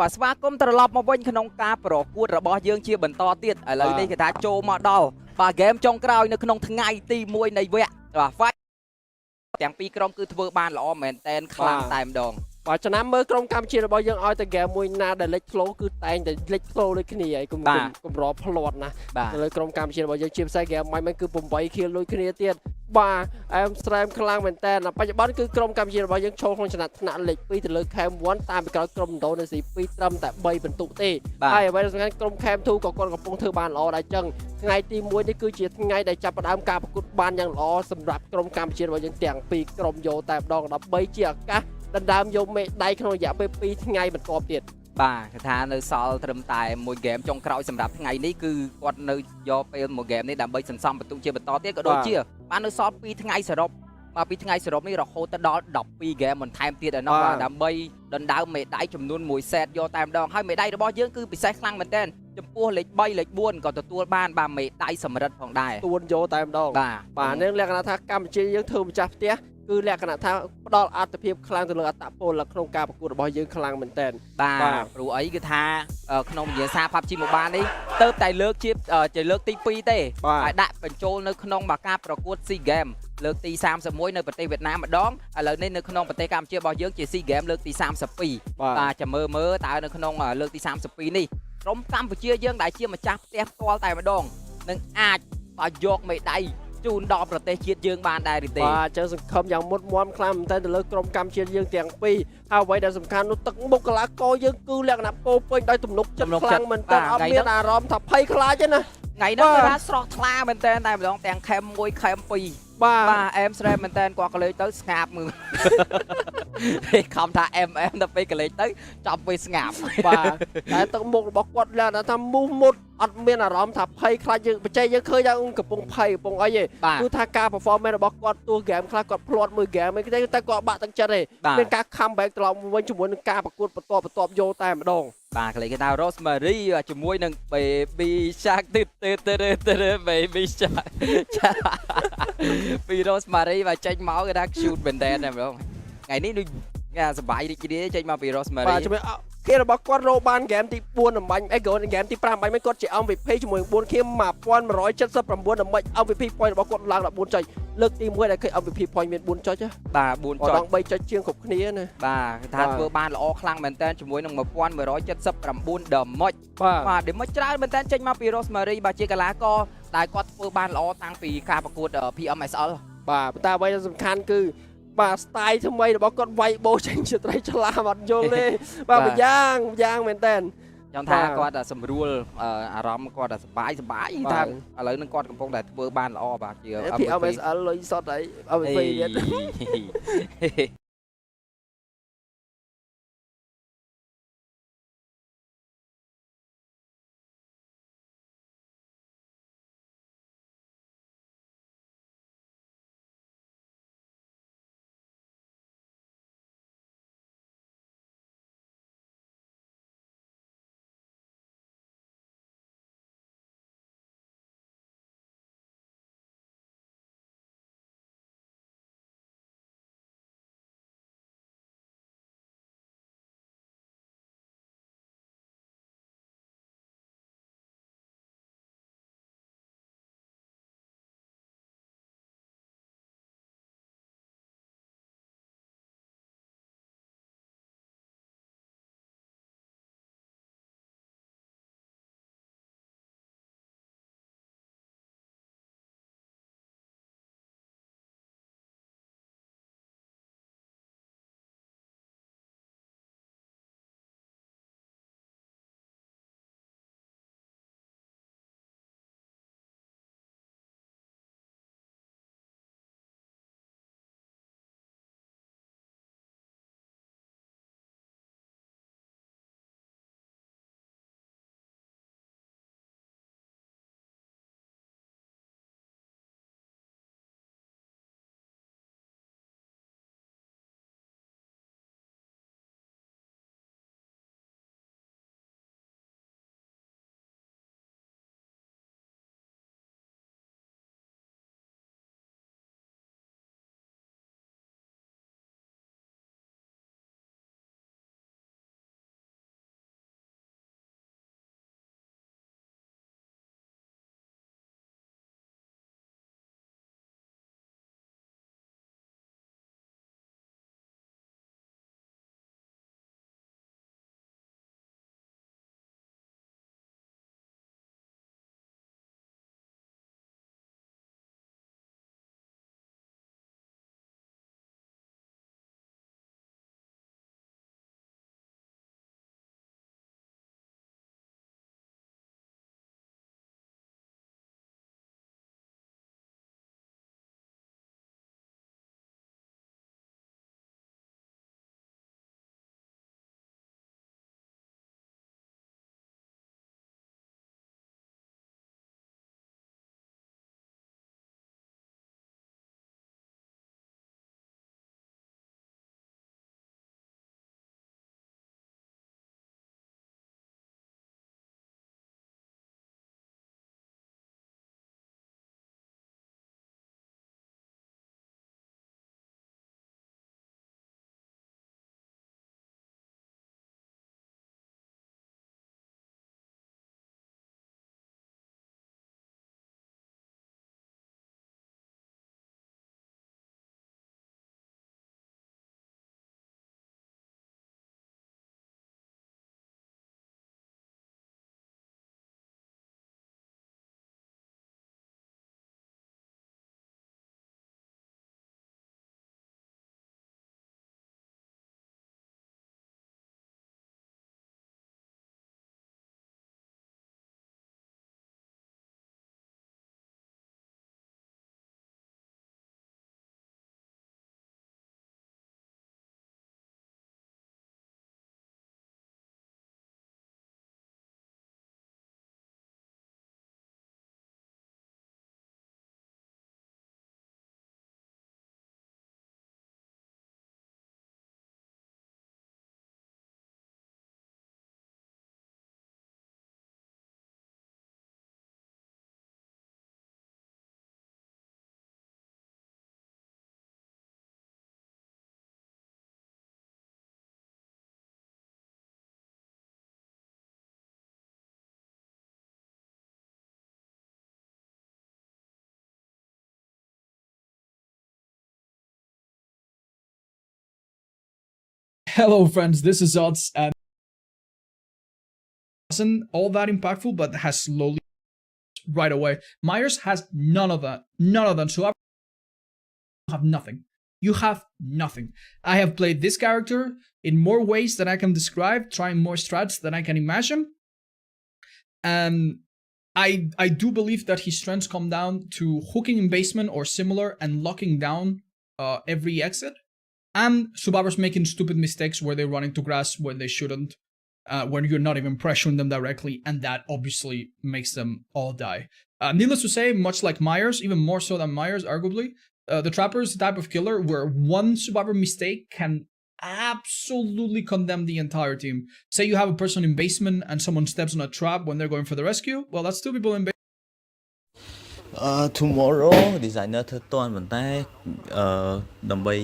បាទស្វាគមន៍ត្រឡប់មកវិញក្នុងការប្រកួតរបស់យើងជាបន្តទៀតឥឡូវនេះគេថាចូលមកដល់បាទហ្គេមចុងក្រោយនៅក្នុងថ្ងៃទី1នៃវគ្គបាទទាំងពីរក្រុមគឺធ្វើបានល្អមែនតែនខ្លាំងតែម្ដងបាទចំណាំមើលក្រុមកម្ពុជារបស់យើងឲ្យតែហ្គេមមួយណាដែលលេចធ្លោគឺតែងតែលេចធ្លោដូចគ្នាហើយកុំរផ្លាត់ណាឥឡូវក្រុមកម្ពុជារបស់យើងជាពិសេសហ្គេមមិនគឺ8ខៀលដូចគ្នាទៀតបាទអែមស្រែមខ្លាំងមែនតើបច្ចុប្បន្នគឺក្រុមកម្ពុជារបស់យើងចូលក្នុងចំណាត់ថ្នាក់លេខ2ទៅលើខេម1តាមពីក្រោយក្រុមឥណ្ឌូនេស៊ី2ត្រឹមតែ3ពិន្ទុទេហើយអ្វីដែលសំខាន់ក្រុមខេម2ក៏គាត់កំពុងធ្វើបានល្អដែរអញ្ចឹងថ្ងៃទី1នេះគឺជាថ្ងៃដែលចាប់ផ្ដើមការប្រកួតបានយ៉ាងល្អសម្រាប់ក្រុមកម្ពុជារបស់យើងទាំងពីរក្រុមយកតែម្ដងដើម្បីជាឱកាសដណ្ដើមយកមេដាយក្នុងរយៈពេល2ថ្ងៃបន្ទាប់ទៀតបាទគេថានៅសល់ត្រឹមតែមួយហ្គេមចុងក្រោយសម្រាប់ថ្ងៃនេះគឺគាត់នៅយកពេលមួយហ្គេមនេះដើម្បីសន្សំបន្ទុកជាបន្តទៀតក៏ដូចជាបាននៅសល់2ថ្ងៃសរុបបាទ2ថ្ងៃសរុបនេះរហូតដល់12ហ្គេមបន្ថែមទៀតឯណោះបាទដើម្បីដណ្ដើមមេដាយចំនួន1សេតយកតែម្ដងហើយមេដាយរបស់យើងគឺពិសេសខ្លាំងមែនទែនចំពោះលេខ3លេខ4ក៏ទទួលបានបាទមេដាយសម្រិតផងដែរទួនយកតែម្ដងបាទនឹងលក្ខណៈថាកម្ពុជាយើងធ្វើម្ចាស់ផ្ទះគឺលក្ខណៈថាផ្ដល់អត្ថប្រយោជន៍ខ្លាំងទៅលើអត្តពលក្នុងការប្រកួតរបស់យើងខ្លាំងមែនទែនបាទព្រោះអីគឺថាក្នុងវិញ្ញាសា PUBG Mobile នេះទៅតែលើកជាលើកទី2ទេហើយដាក់បញ្ចូលនៅក្នុងការប្រកួត SEA Games លើកទី31នៅប្រទេសវៀតណាមម្ដងឥឡូវនេះនៅក្នុងប្រទេសកម្ពុជារបស់យើងជា SEA Games លើកទី32បាទចាំមើលតើនៅក្នុងលើកទី32នេះក្រុមកម្ពុជាយើងដែលជាម្ចាស់ផ្ទះផ្ទាល់តែម្ដងនឹងអាចយកមេដាយជូនដល់ប្រទេសជាតិយើងបានដែរឬទេបាទចឹងសង្ឃឹមយ៉ាងមុតមមខ្លាំងមែនទែនទៅលើក្រុមកម្ពុជាយើងទាំងពីរហើយអ្វីដែលសំខាន់នោះទឹកមុខកីឡាករយើងគឺលក្ខណៈពោពេញដោយទំនុកចិត្តខ្លាំងមែនទែនអត់មានអារម្មណ៍ថាភ័យខ្លាចទេណាថ្ងៃនេះគេថាស្រស់ថ្លាមែនទែនតែម្ដងទាំងខេម1ខេម2បាទអែមស្រែមែនតើគាត់ក៏លេចទៅស្ងាប់មើលខំថាអែមដល់ពេលក៏លេចទៅចាប់ពេលស្ងាប់បាទតែទឹកមុខរបស់គាត់លក្ខណៈថាមូសមុតអត់មានអារម្មណ៍ថាភ័យខ្លាចយើងបច្ចេកយើងឃើញថាកំពុងភ័យកំពុងអីទេគឺថាការ performance របស់គាត់ទោះហ្គេមខ្លះគាត់ភ្លាត់មួយហ្គេមទេតែគាត់បាក់ទឹកចិត្តទេមានការ comeback ត្រឡប់វិញជាមួយនឹងការប្រកួតបន្ទាប់យកតែម្ដងបាទគេគេថា Rosemary ជាមួយនឹង Baby Shark ទៅ Baby Shark ពី Rosemary មកចេញមកគេថា cute មែនតើម្ដងថ្ងៃនេះដូចសប្បាយរីករាយចេញមកពី Rosemary បាទជាមួយគេរបស់គាត់រកបានហ្គេមទី4អំបញ្ញអីក៏ហ្គេមទី5អំបញ្ញគាត់ជា MVP ជាមួយ4ខៀម1179ដើម្បី MVP point របស់គាត់ឡើង14ចុចលើកទី1ដែលឃើញ MVP point មាន4ចុចបាទ4ចុចដល់3ចុចជាងគ្រប់គ្នាណាបាទគេថាធ្វើបានល្អខ្លាំងមែនតើជាមួយនឹង1179 damage បាទ damage ច្រើនមែនតើចេញមកពី Rosemary បាទជាកីឡាករដែលគាត់ធ្វើបានល្អតាំងពីការប្រកួត PMSL បាទតែអ្វីដែលសំខាន់គឺបាទ style ថ្មីរបស់គាត់វាយបោចេញជាត្រីឆ្លាមអត់យល់ទេបាទម្យ៉ាងមែនតើចង់ថាគាត់សម្រួលអារម្មណ៍គាត់សប្បាយថាឥឡូវនឹងគាត់កំពុងតែធ្វើបានល្អបាទជា PMSL លុយសុទ្ធហើយ MVP ទៀត Hello, friends. This is Odds, and wasn't all that impactful, but has slowly right away. Myers has none of that. None of them. So I have nothing. You have nothing. I have played this character in more ways than I can describe, trying more strats than I can imagine. And I do believe that his strengths come down to hooking in basement or similar and locking down every exit. And survivors making stupid mistakes where they run into grass when they shouldn't, when you're not even pressuring them directly, and that obviously makes them all die. Needless to say, much like Myers, even more so than Myers, arguably, the Trapper is the type of killer where one survivor mistake can absolutely condemn the entire team. Say you have a person in basement and someone steps on a trap when they're going for the rescue, well, that's two people in basement. Tomorrow designer ធ្វើតន់ប៉ុន្តែដើម្បី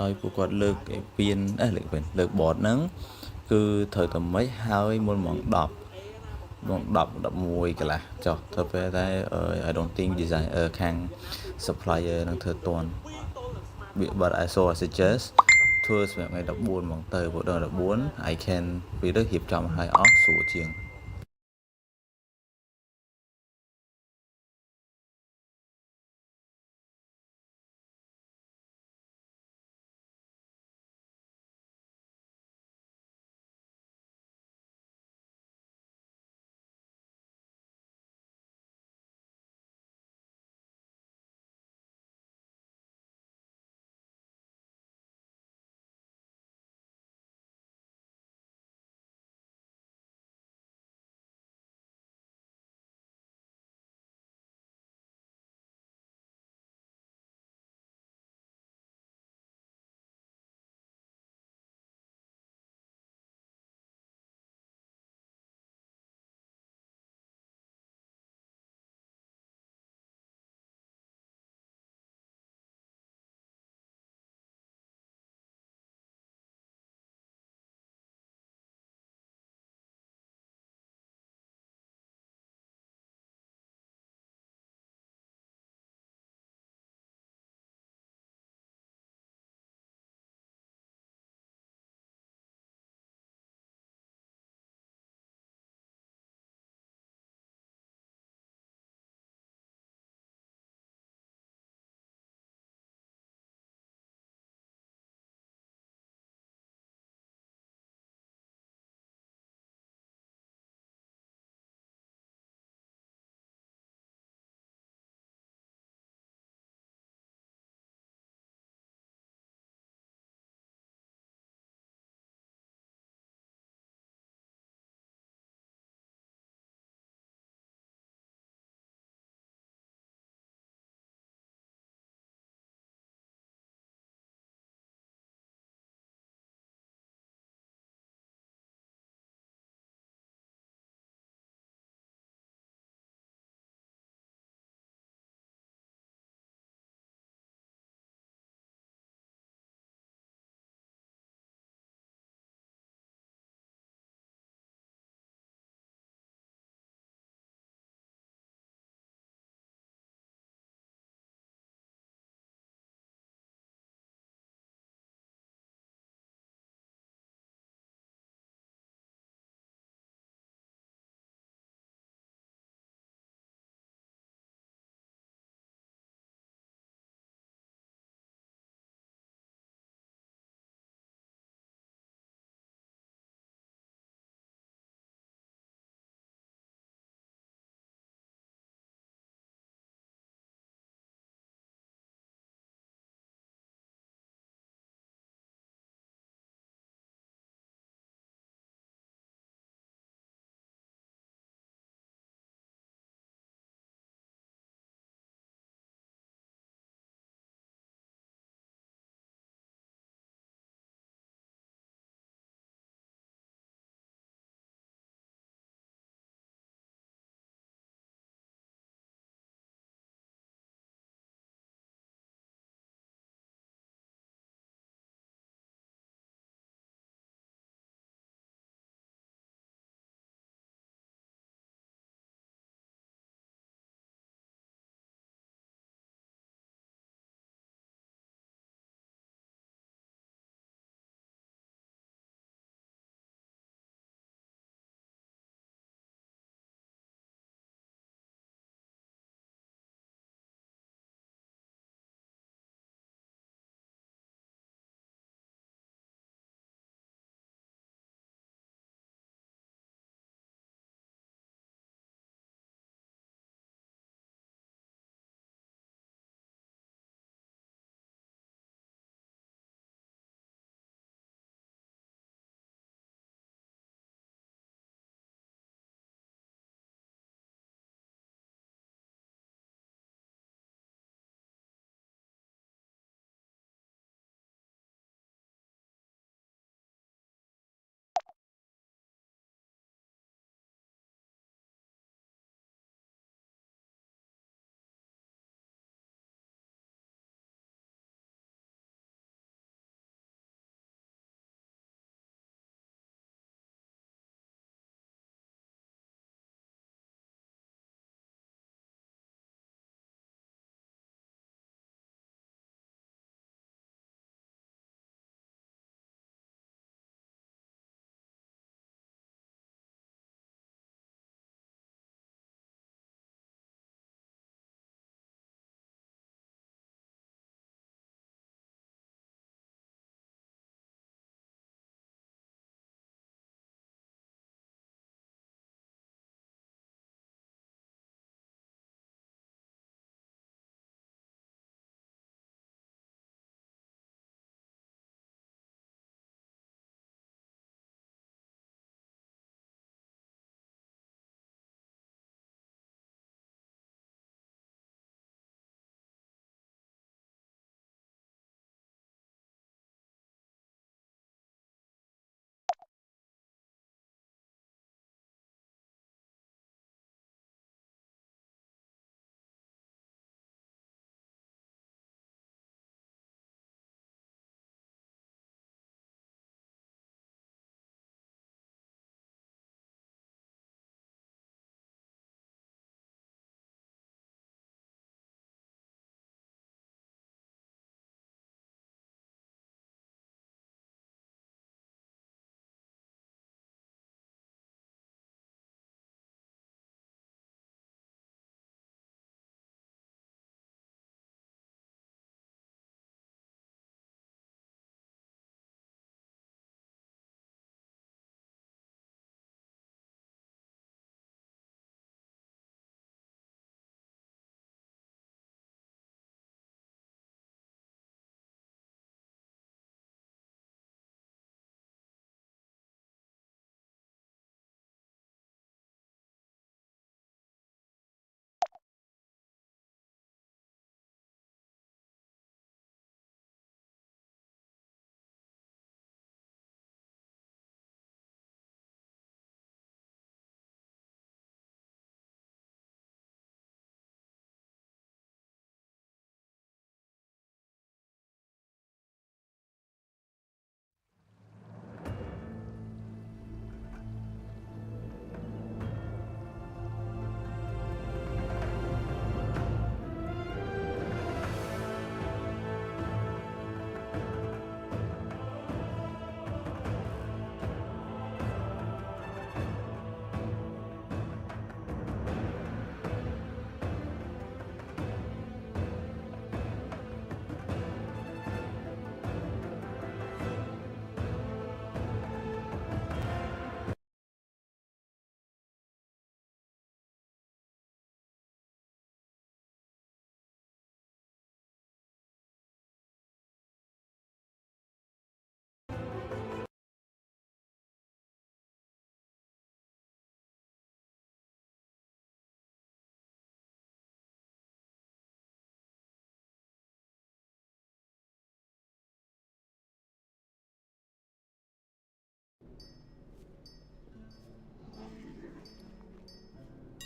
ឲ្យពួកគាត់លើកពៀនលើក board ហ្នឹងគឺត្រូវតែមិនហើយមុនម៉ោង 10 11 កន្លះចុះទៅពេលតែ I don't think design ខាង supplier នឹងធ្វើតន់ but I suggest ធ្វើសម្រាប់ថ្ងៃ 14 មកទៅព្រោះដល់ 14 I can ពីទៅរៀបចំឲ្យអស់ស្រួលជាង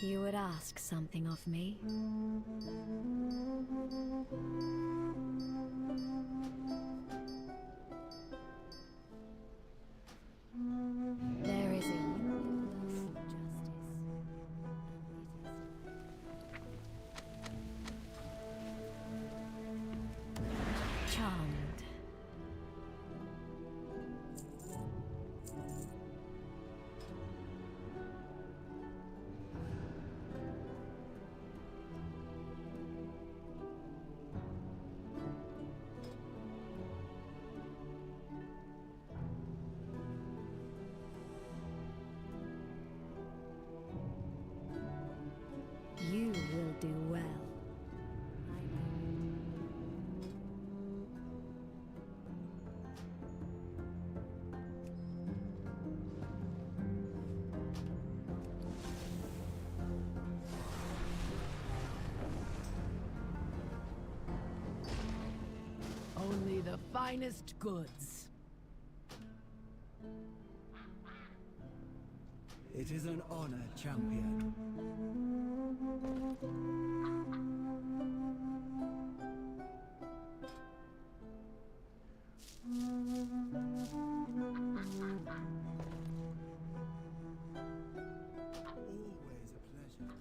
You would ask something of me? There is a universal justice. Charmed. You will do well. Only the finest goods. It is an honor, champion. Always a pleasure.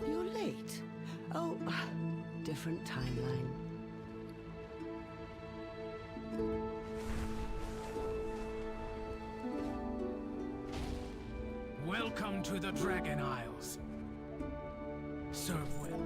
You're late. Oh, different timeline. Welcome to the Dragon Isles. Serve well.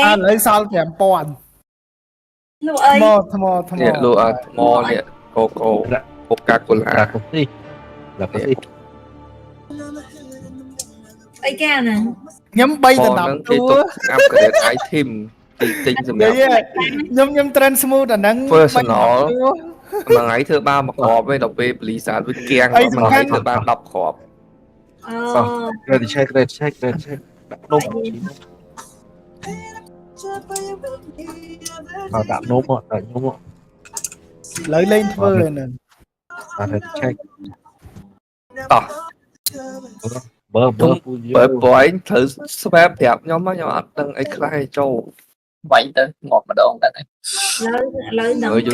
À lấy sao kèm pòn. Lụa ơi. Thmò. Nè, lụa thmò nè, Coca-Cola. Là cái gì? Ai ca nè. Nhắm bay từ Thmò nằm nâng cái tua. tục upgrade item. Tinh dùm Đấy nhau. nhắm trend smooth là nắng bay Personal. nằm tua. Mà ngày thứ ba mà khọp với đọc về Blizzard với kiêng Ấy, mà ngày thứ ba đọc khọp. Rồi thì check. Đặt nốt. Đặt nốt rồi. Lấy lên thôi nè. Check. Bởi anh thử swap đẹp nhóm á nhóm đăng ấy khai châu. Vậy tới ngọt mà đâu này. lấy nâng